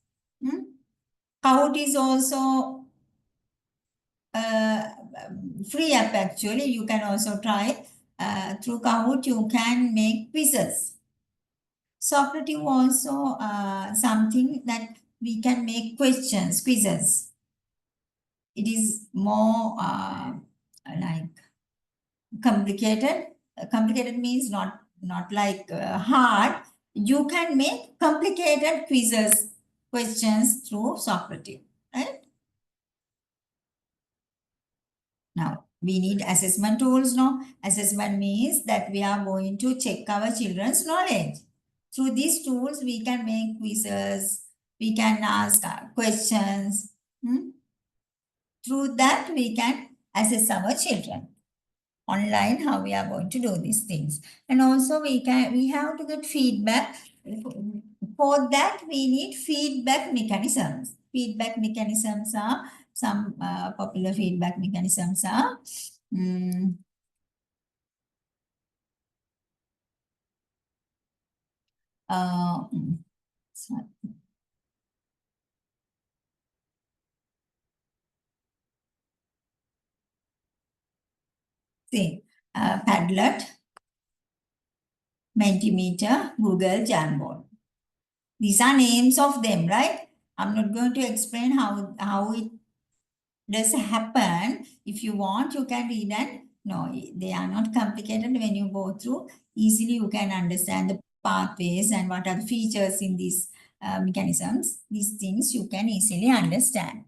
Kahoot is also free app actually. You can also try. Through Kahoot, you can make quizzes. Socrative also something that we can make questions, quizzes. It is more like complicated. Complicated means not like hard. You can make complicated quizzes, questions through Socrative, right? Now, we need assessment tools, no? Assessment means that we are going to check our children's knowledge. Through these tools, we can make quizzes, we can ask questions. Through that, we can assess our children. online how we are going to do these things. And also we have to get feedback. For that we need feedback mechanisms. Feedback mechanisms are some popular feedback mechanisms are mm, uh, mm, sorry. See, Padlet, Mentimeter, Google, Jamboard. These are names of them, right? I'm not going to explain how it does happen. If you want, you can read and no, they are not complicated. When you go through, easily you can understand the pathways and what are the features in these mechanisms. These things you can easily understand.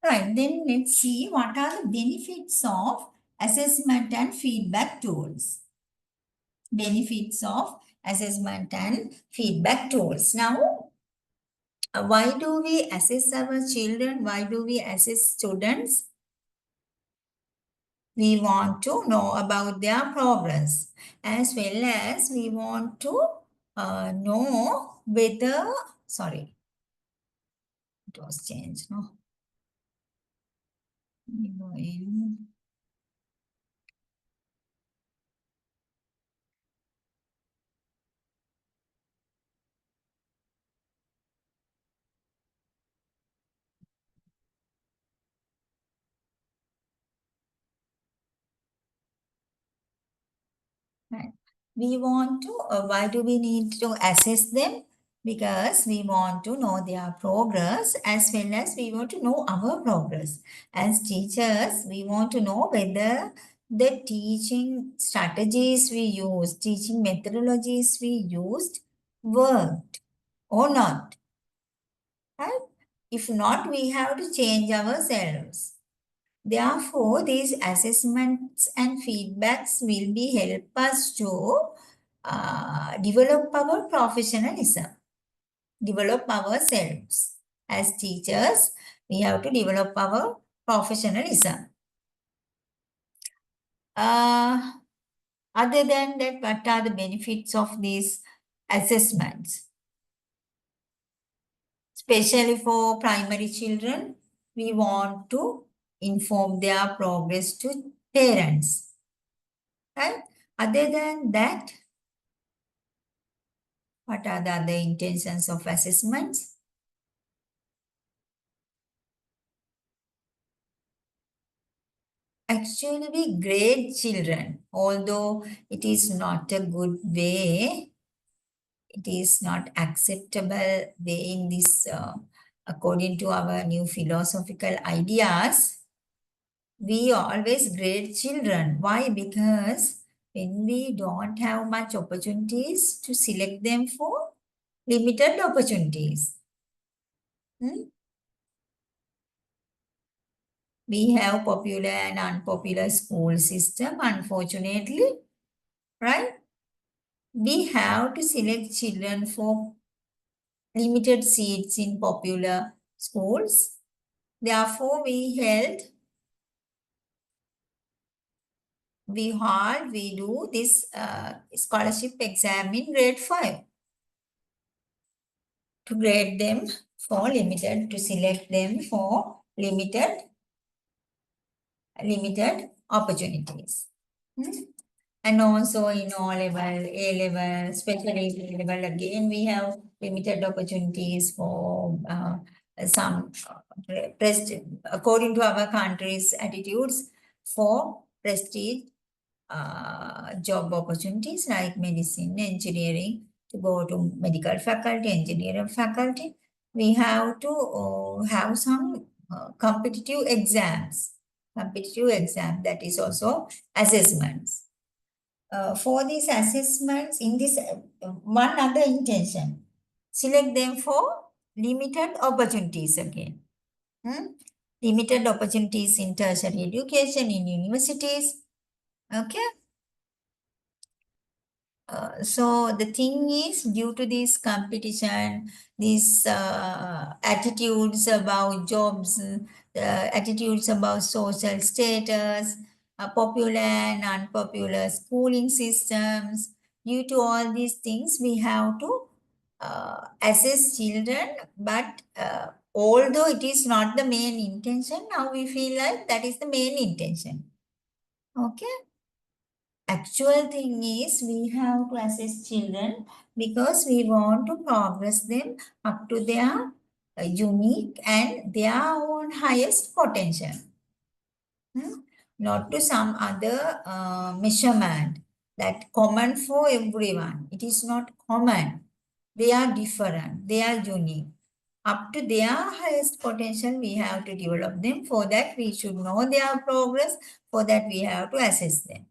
Right, then let's see what are the benefits of assessment and feedback tools. Benefits of assessment and feedback tools. Now, why do we assess our children? Why do we assess students? We want to know about their progress, as well as we want to know whether, sorry, it was changed, no? We go in. Right. We want to, why do we need to assess them? Because we want to know their progress as well as we want to know our progress. As teachers, we want to know whether the teaching strategies we used, teaching methodologies we used worked or not. Right? If not, we have to change ourselves. Therefore, these assessments and feedbacks will be help us to develop our professionalism, develop ourselves. As teachers, we have to develop our professionalism. Uh, Other than that, what are the benefits of these assessments? Especially for primary children, we want to inform their progress to parents. Right? Other than that, what are the other intentions of assessments? Actually, we grade children, although it is not a good way, it is not acceptable way in this, according to our new philosophical ideas, we always grade children. Why? Because when we don't have much opportunities to select them for limited opportunities. Hmm? We have popular and unpopular school system, unfortunately, right? We have to select children for limited seats in popular schools. Therefore, we do this scholarship exam in grade 5 to grade them for limited, to select them for limited opportunities. Hmm? And also in O level, A level, especially A level, again, we have limited opportunities for some prestige, according to our country's attitudes, for prestige job opportunities like medicine, engineering, to go to medical faculty, engineering faculty. We have to have some competitive exam, that is also assessments. For these assessments, in this one other intention, select them for limited opportunities again. Hmm? Limited opportunities in tertiary education, in universities. Okay. So the thing is, due to this competition, these attitudes about jobs, attitudes about social status, popular and unpopular schooling systems. Due to all these things, we have to assess children, but although it is not the main intention, now we feel like that is the main intention. Okay. Actual thing is we have to assess children because we want to progress them up to their unique and their own highest potential. Hmm? Not to some other measurement that common for everyone. It is not common. They are different. They are unique. Up to their highest potential, we have to develop them. For that, we should know their progress. For that, we have to assess them.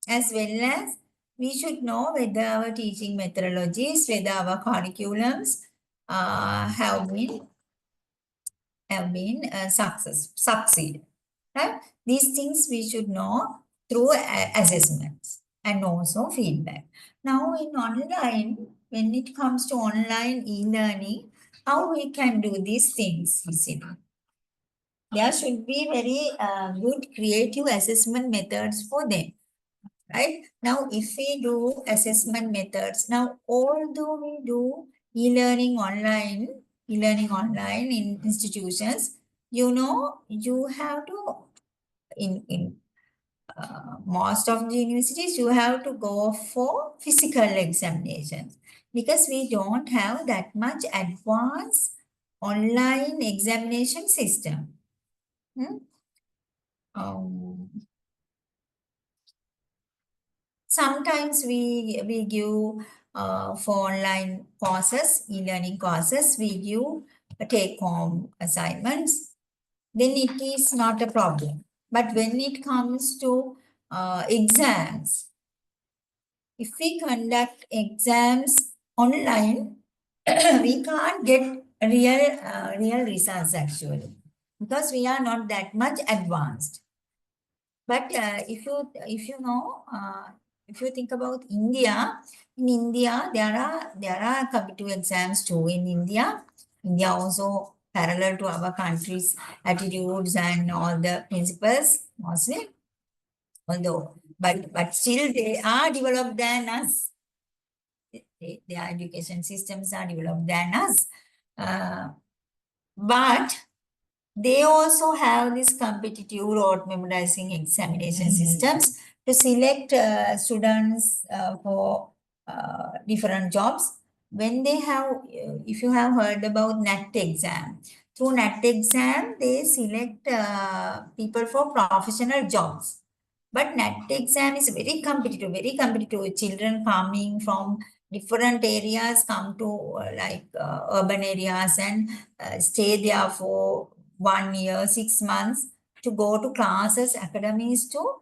As well as we should know whether our teaching methodologies, whether our curriculums have been succeed. Right? These things we should know through assessments and also feedback. Now in online, when it comes to online e-learning, how we can do these things easily? There should be very good creative assessment methods for them. Right? Now, if we do assessment methods, now although we do e-learning online in institutions, you have to, in most of the universities, you have to go for physical examinations because we don't have that much advanced online examination system. Hmm? Um, Sometimes we give for online courses, e-learning courses, we give take-home assignments. Then it is not a problem. But when it comes to exams, if we conduct exams online, we can't get real results actually because we are not that much advanced. But if you think about India, in India there are competitive exams too in India. India also parallel to our country's attitudes and all the principles mostly. Although, but still they are developed than us. Their education systems are developed than us. Uh, but they also have this competitive rote memorizing examination systems to select students for different jobs. When they have, if you have heard about NAT exam, through NAT exam, they select people for professional jobs. But NAT exam is very competitive, very competitive. Children coming from different areas come to urban areas and stay there for 1 year, 6 months to go to classes, academies to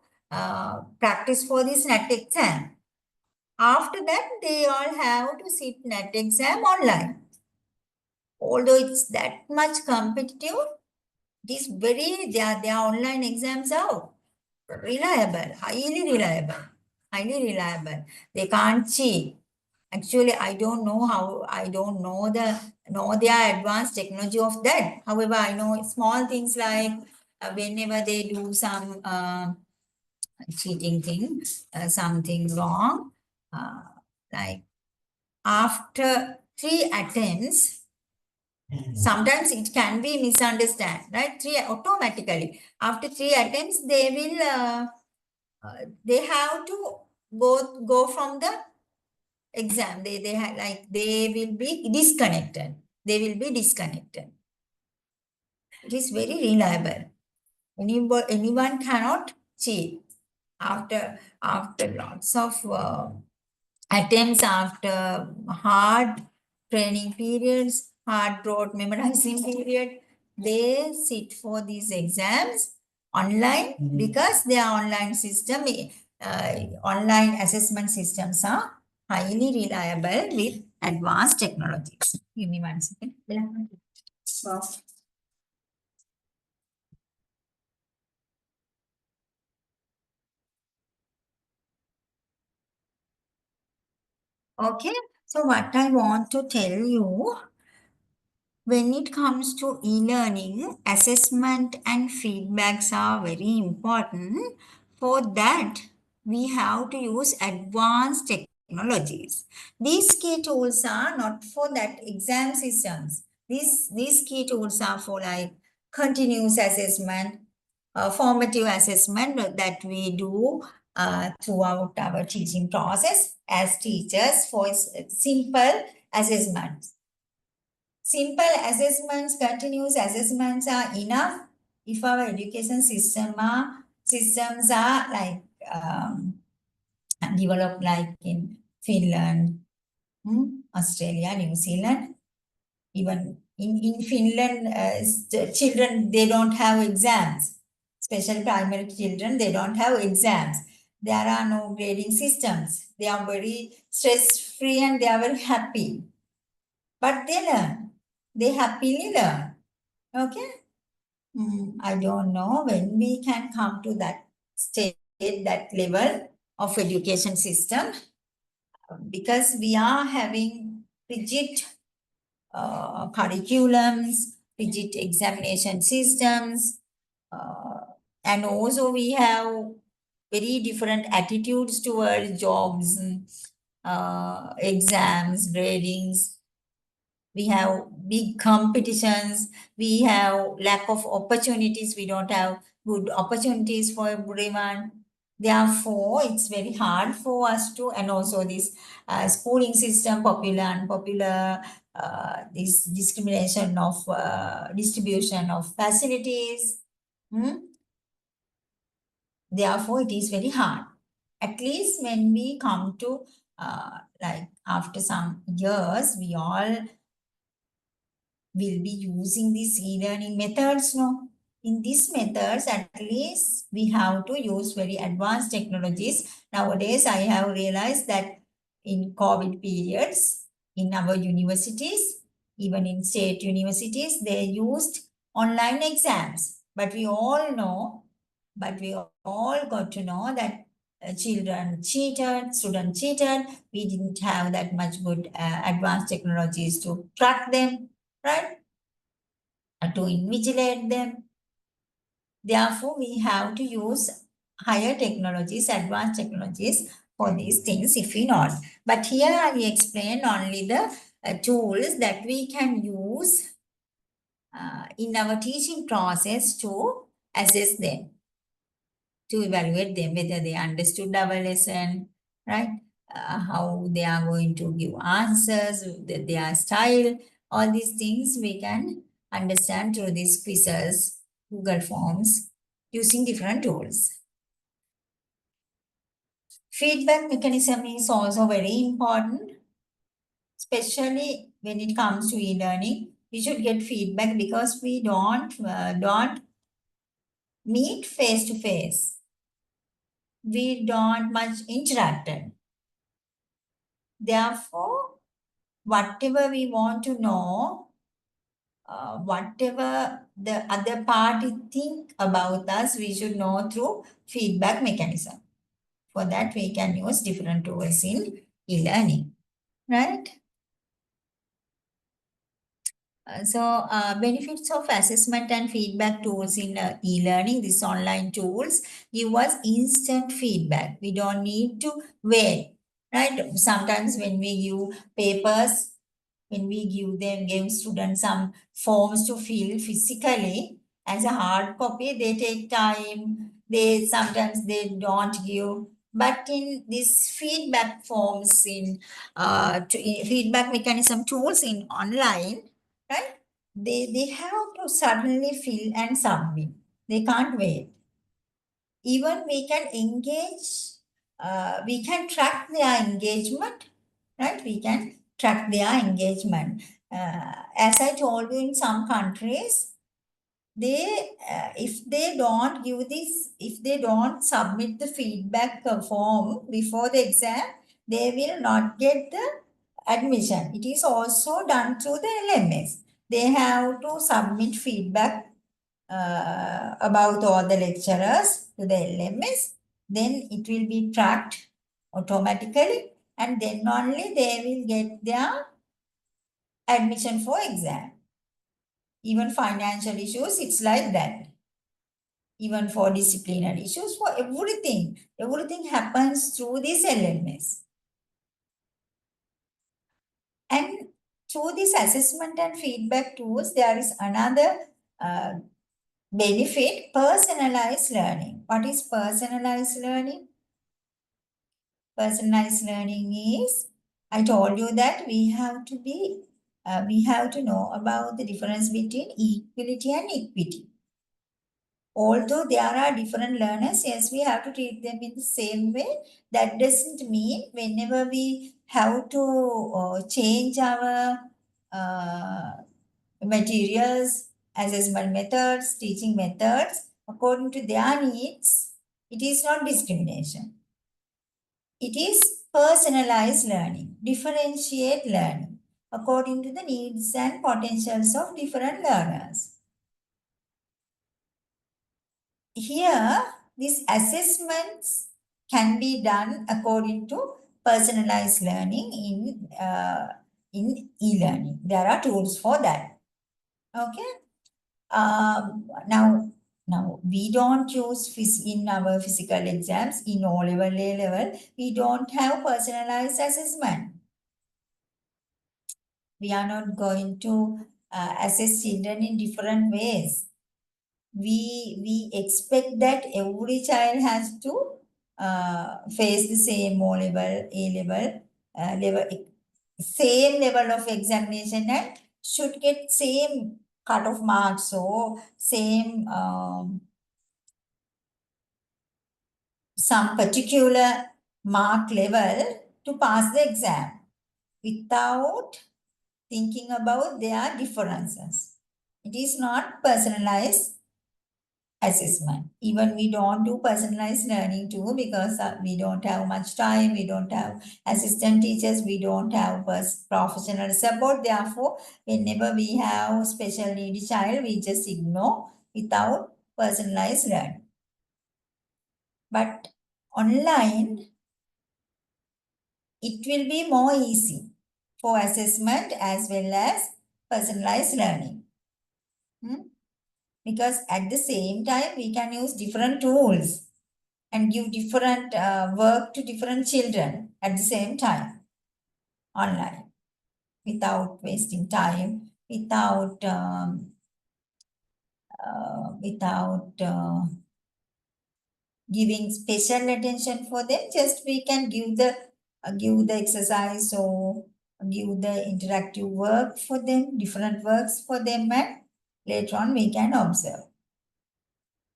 practice for this NET exam. After that, they all have to sit NET exam online. Although it's that much competitive, it is their online exams are reliable, highly reliable. They can't cheat. Actually, I don't know their advanced technology of that. However, I know small things like whenever they do some cheating thing, something wrong, uh, like after 3 attempts, sometimes it can be misunderstood, right? Three automatically. After 3 attempts, they have to go from the exam. They will be disconnected. They will be disconnected. It is very reliable. Anyone cannot cheat after lots of attempts, after hard training periods, hard road memorizing period. They sit for these exams online because their online assessment systems are highly reliable with advanced technologies. Give me 1 second. Wow. Okay, so what I want to tell you, when it comes to e-learning, assessment and feedbacks are very important. For that, we have to use advanced technologies. These key tools are not for that exam systems. These key tools are for like continuous assessment, formative assessment that we do throughout our teaching process as teachers for simple assessments. Simple assessments, continuous assessments are enough if our education systems are like developed like in Finland, Australia, New Zealand. Even in Finland, children, they don't have exams. Especially primary children, they don't have exams. There are no grading systems. They are very stress-free and they are very happy. But they learn. They happily learn. Okay? I don't know when we can come to that state, that level of education system, because we are having rigid curriculums, rigid examination systems, uh, and also we have very different attitudes towards jobs, exams, gradings. We have big competitions. We have lack of opportunities. We don't have good opportunities for everyone. Therefore, it's very hard for us to, and also this schooling system, popular, unpopular, this discrimination of distribution of facilities. Hmm? Therefore, it is very hard. At least when we come to like after some years, we all will be using these e-learning methods, no? In these methods, at least we have to use very advanced technologies. Nowadays, I have realized that in COVID periods, in our universities, even in state universities, they used online exams. But we all know, but we all got to know that children cheated, students cheated. We didn't have that much good advanced technologies to track them, right? To invigilate them. Therefore, we have to use higher technologies, advanced technologies for these things if we not. But here I explain only the tools that we can use in our teaching process to assess them, to evaluate them, whether they understood our lesson, right? How they are going to give answers, their style, all these things we can understand through these quizzes, Google Forms, using different tools. Feedback mechanism is also very important, especially when it comes to e-learning. We should get feedback because we don't meet face to face. We don't much interacted. Therefore, whatever we want to know, whatever the other party think about us, we should know through feedback mechanism. For that, we can use different tools in e-learning, right? Benefits of assessment and feedback tools in e-learning, these online tools give us instant feedback. We don't need to wait, right? Sometimes when we give papers, when we give students some forms to fill physically as a hard copy, they take time. They sometimes they don't give. But in these feedback forms in feedback mechanism tools in online, right? They have to suddenly fill and submit. They can't wait. Even we can engage, we can track their engagement, right? We can track their engagement. As I told you, in some countries, they if they don't give this, if they don't submit the feedback form before the exam, they will not get the admission. It is also done through the LMS. They have to submit feedback about all the lecturers to the LMS. Then it will be tracked automatically, and then only they will get their admission for exam. Even financial issues, it's like that. Even for disciplinary issues, for everything. Everything happens through this LMS. And through this assessment and feedback tools, there is another uh, benefit, personalized learning. What is personalized learning? Personalized learning is, I told you that we have to know about the difference between equality and equity. Although there are different learners, yes, we have to treat them in the same way. That doesn't mean whenever we have to change our uh, materials, assessment methods, teaching methods, according to their needs, it is not discrimination. It is personalized learning, differentiate learning, according to the needs and potentials of different learners. Here, these assessments can be done according to personalized learning in e-learning. There are tools for that. Okay. Now we don't use in our physical exams in O level, A level. We don't have personalized assessment. We are not going to assess children in different ways. We expect that every child has to face the same O level, A level, same level of examination and should get same cut-off marks or same some particular mark level to pass the exam without thinking about their differences. It is not personalized assessment. Even we don't do personalized learning too because we don't have much time, we don't have assistant teachers, we don't have professional support. Therefore, whenever we have special needy child, we just ignore without personalized learning. But online, it will be more easy for assessment as well as personalized learning. Because at the same time, we can use different tools and give different work to different children at the same time online without wasting time, without giving special attention for them. Just we can give the exercise or give the interactive work for them, different works for them, and later on we can observe.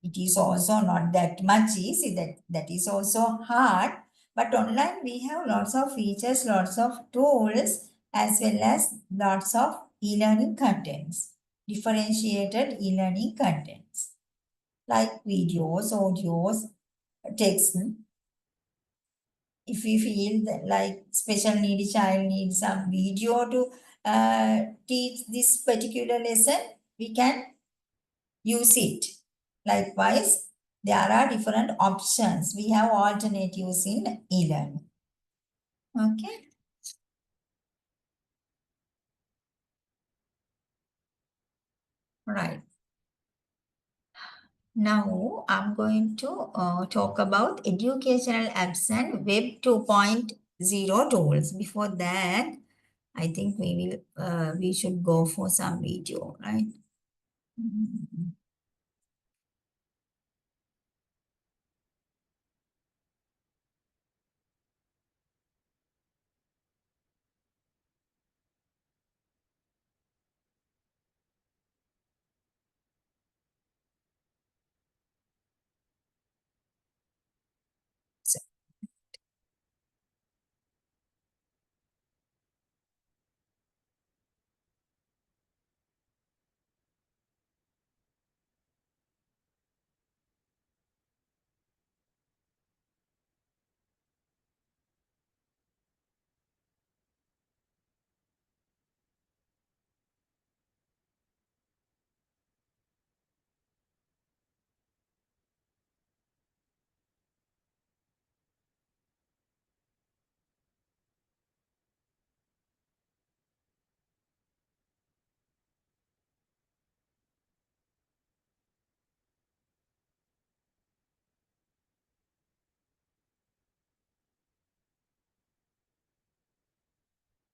It is also not that much easy, that is also hard, but online we have lots of features, lots of tools, as well as lots of e-learning contents, differentiated e-learning contents like videos, audios, text. If we feel that like special needy child needs some video to teach this particular lesson, we can use it. Likewise, there are different options. We have alternatives in e-learning. Okay. Right. Now I'm going to talk about educational apps and Web 2.0 tools. Before that, I think we should go for some video, right? Mhm. So,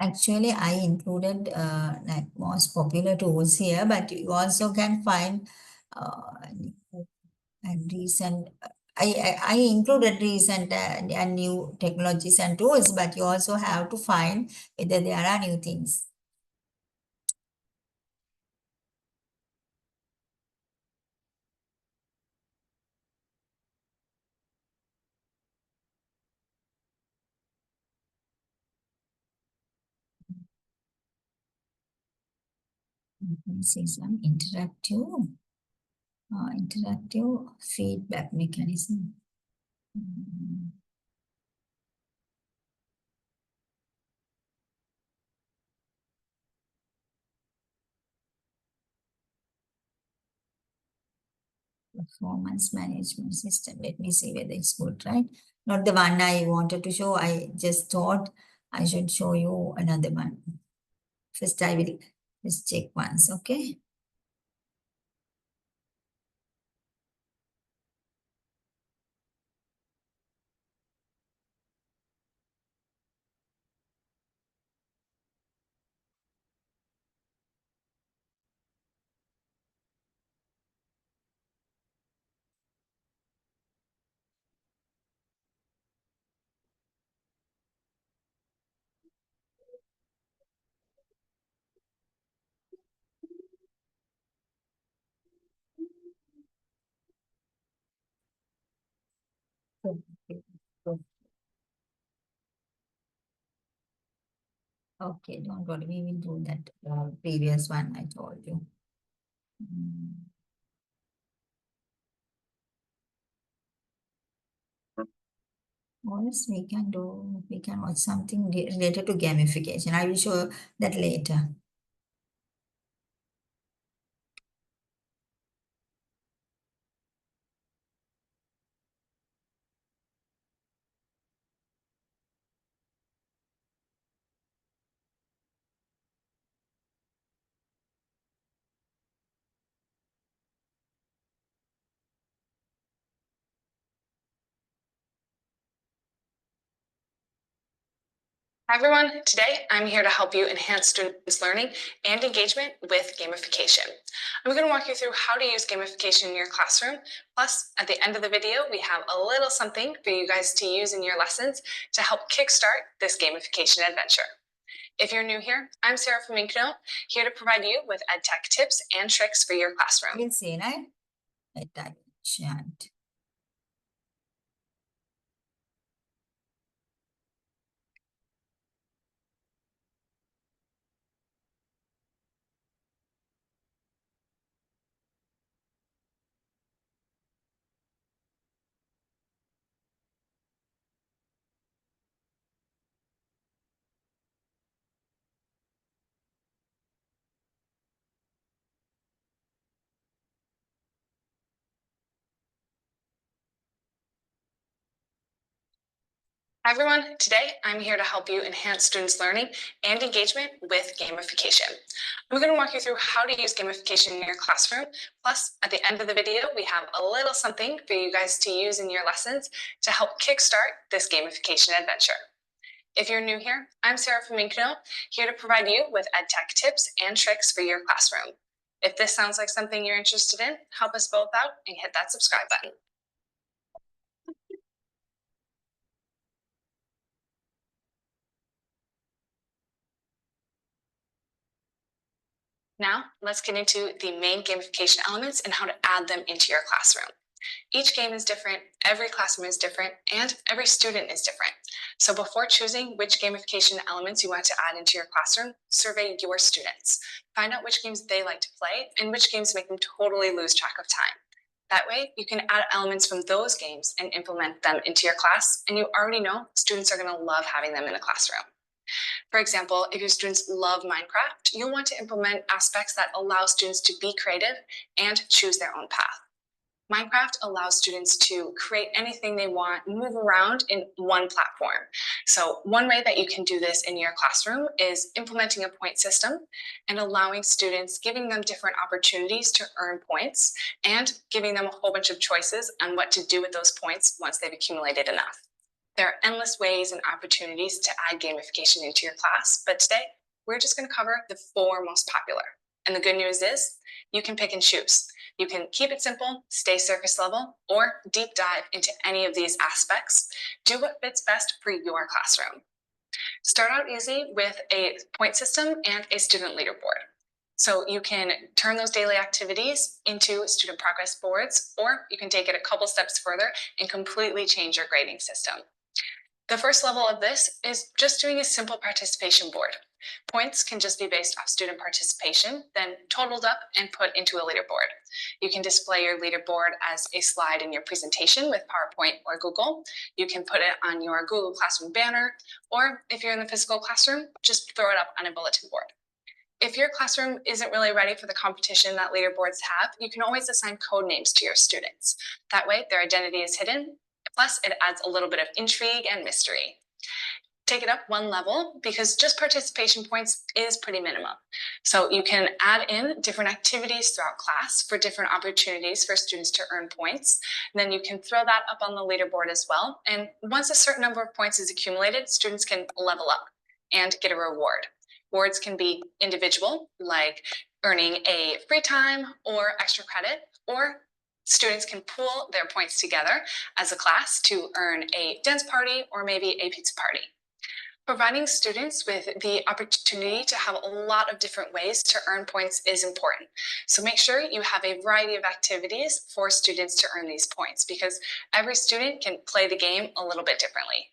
Actually, I included like most popular tools here, but you also can find and recent. I included recent and new technologies and tools, but you also have to find whether there are new things. Let me see some interactive feedback mechanism. Mm, Performance management system. Let me see whether it's good, right? Not the one I wanted to show. I just thought I should show you another one. First, I will just check once, okay? Okay. Okay, don't worry. We will do that previous one I told you. Mm. Or else we can watch something related to gamification. I will show that later. Hi everyone, today I'm here to help you enhance students' learning and engagement with gamification. I'm going to walk you through how to use gamification in your classroom. Plus, at the end of the video, we have a little something for you guys to use in your lessons to help kickstart this gamification adventure. If you're new here, I'm Sarah from Inkno, here to provide you with EdTech tips and tricks for your classroom. We'll see, right? Attention. Hi everyone, today I'm here to help you enhance students' learning and engagement with gamification. I'm going to walk you through how to use gamification in your classroom. Plus, at the end of the video, we have a little something for you guys to use in your lessons to help kickstart this gamification adventure. If you're new here, I'm Sarah from Inkno, here to provide you with EdTech tips and tricks for your classroom. If this sounds like something you're interested in, help us both out and hit that subscribe button. Now, let's get into the main gamification elements and how to add them into your classroom. Each game is different, every classroom is different, and every student is different. So before choosing which gamification elements you want to add into your classroom, survey your students. Find out which games they like to play and which games make them totally lose track of time. That way, you can add elements from those games and implement them into your class, and you already know students are going to love having them in a classroom. For example, if your students love Minecraft, you'll want to implement aspects that allow students to be creative and choose their own path. Minecraft allows students to create anything they want, move around in one platform. So one way that you can do this in your classroom is implementing a point system and allowing students, giving them different opportunities to earn points and giving them a whole bunch of choices on what to do with those points once they've accumulated enough. There are endless ways and opportunities to add gamification into your class, but today we're just going to cover the 4 most popular. And the good news is you can pick and choose. You can keep it simple, stay surface level, or deep dive into any of these aspects. Do what fits best for your classroom. Start out easy with a point system and a student leaderboard. So you can turn those daily activities into student progress boards, or you can take it a couple steps further and completely change your grading system. The first level of this is just doing a simple participation board. Points can just be based off student participation, then totaled up and put into a leaderboard. You can display your leaderboard as a slide in your presentation with PowerPoint or Google. You can put it on your Google Classroom banner, or if you're in the physical classroom, just throw it up on a bulletin board. If your classroom isn't really ready for the competition that leaderboards have, you can always assign code names to your students. That way, their identity is hidden. Plus, it adds a little bit of intrigue and mystery. Take it up one level because just participation points is pretty minimum. So you can add in different activities throughout class for different opportunities for students to earn points. And then you can throw that up on the leaderboard as well. And once a certain number of points is accumulated, students can level up and get a reward. Rewards can be individual, like earning a free time or extra credit, or students can pool their points together as a class to earn a dance party or maybe a pizza party. Providing students with the opportunity to have a lot of different ways to earn points is important. So make sure you have a variety of activities for students to earn these points because every student can play the game a little bit differently.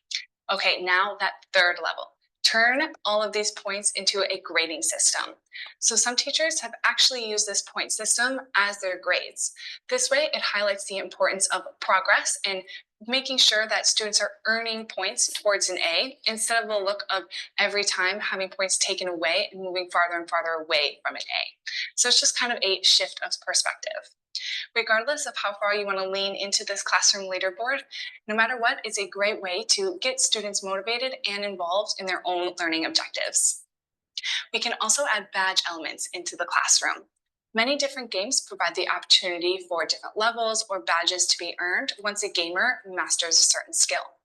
Okay, now that third level. Turn all of these points into a grading system. So some teachers have actually used this point system as their grades. This way, it highlights the importance of progress and making sure that students are earning points towards an A instead of the look of every time having points taken away and moving farther and farther away from an A. So it's just kind of a shift of perspective. Regardless of how far you want to lean into this classroom leaderboard, no matter what, it's a great way to get students motivated and involved in their own learning objectives. We can also add badge elements into the classroom. Many different games provide the opportunity for different levels or badges to be earned once a gamer masters a certain skill.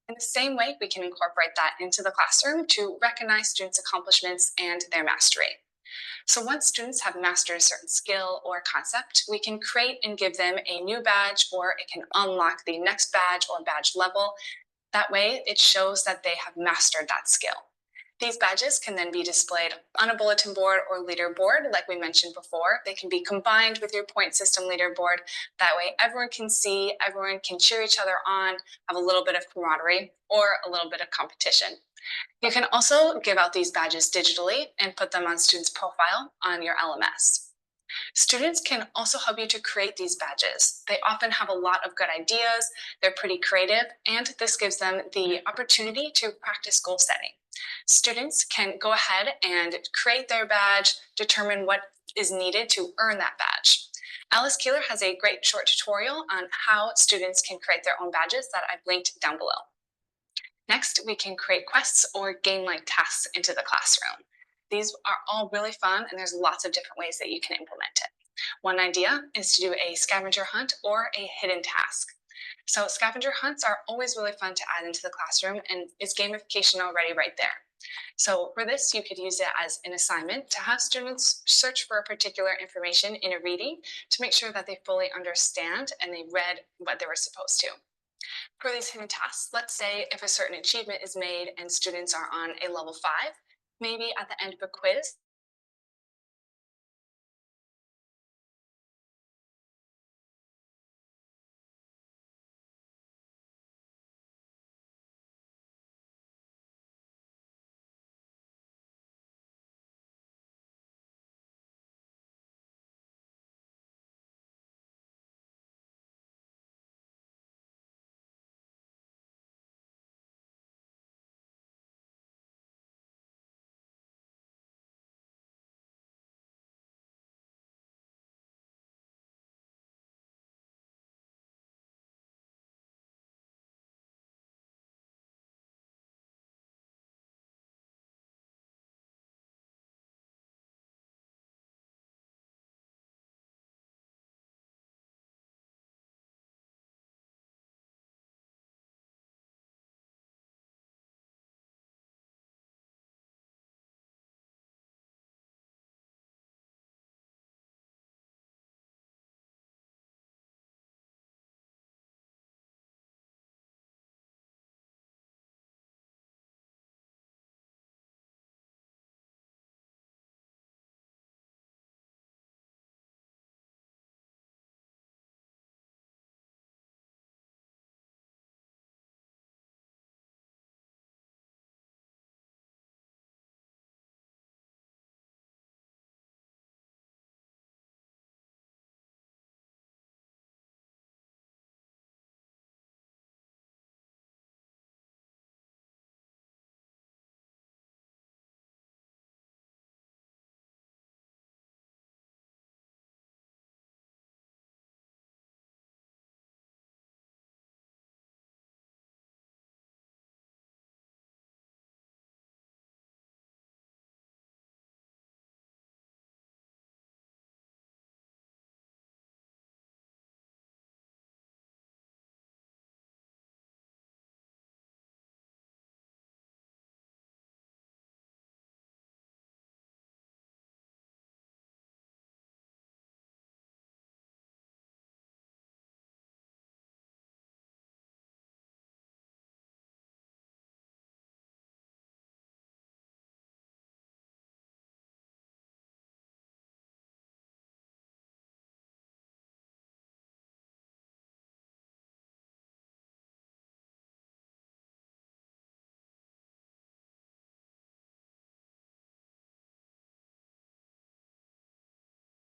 In the same way, we can incorporate that into the classroom to recognize students' accomplishments and their mastery. So once students have mastered a certain skill or concept, we can create and give them a new badge, or it can unlock the next badge or badge level. That way, it shows that they have mastered that skill. These badges can then be displayed on a bulletin board or leaderboard, like we mentioned before. They can be combined with your point system leaderboard. That way, everyone can see, everyone can cheer each other on, have a little bit of camaraderie or a little bit of competition. You can also give out these badges digitally and put them on students' profile on your LMS. Students can also help you to create these badges. They often have a lot of good ideas, they're pretty creative, and this gives them the opportunity to practice goal setting. Students can go ahead and create their badge, determine what is needed to earn that badge. Alice Keeler has a great short tutorial on how students can create their own badges that I've linked down below. Next, we can create quests or game-like tasks into the classroom. These are all really fun, and there's lots of different ways that you can implement it. One idea is to do a scavenger hunt or a hidden task. So scavenger hunts are always really fun to add into the classroom, and it's gamification already right there. So for this, you could use it as an assignment to have students search for a particular information in a reading to make sure that they fully understand and they read what they were supposed to. For these hidden tasks, let's say if a certain achievement is made and students are on a level 5, maybe at the end of a quiz,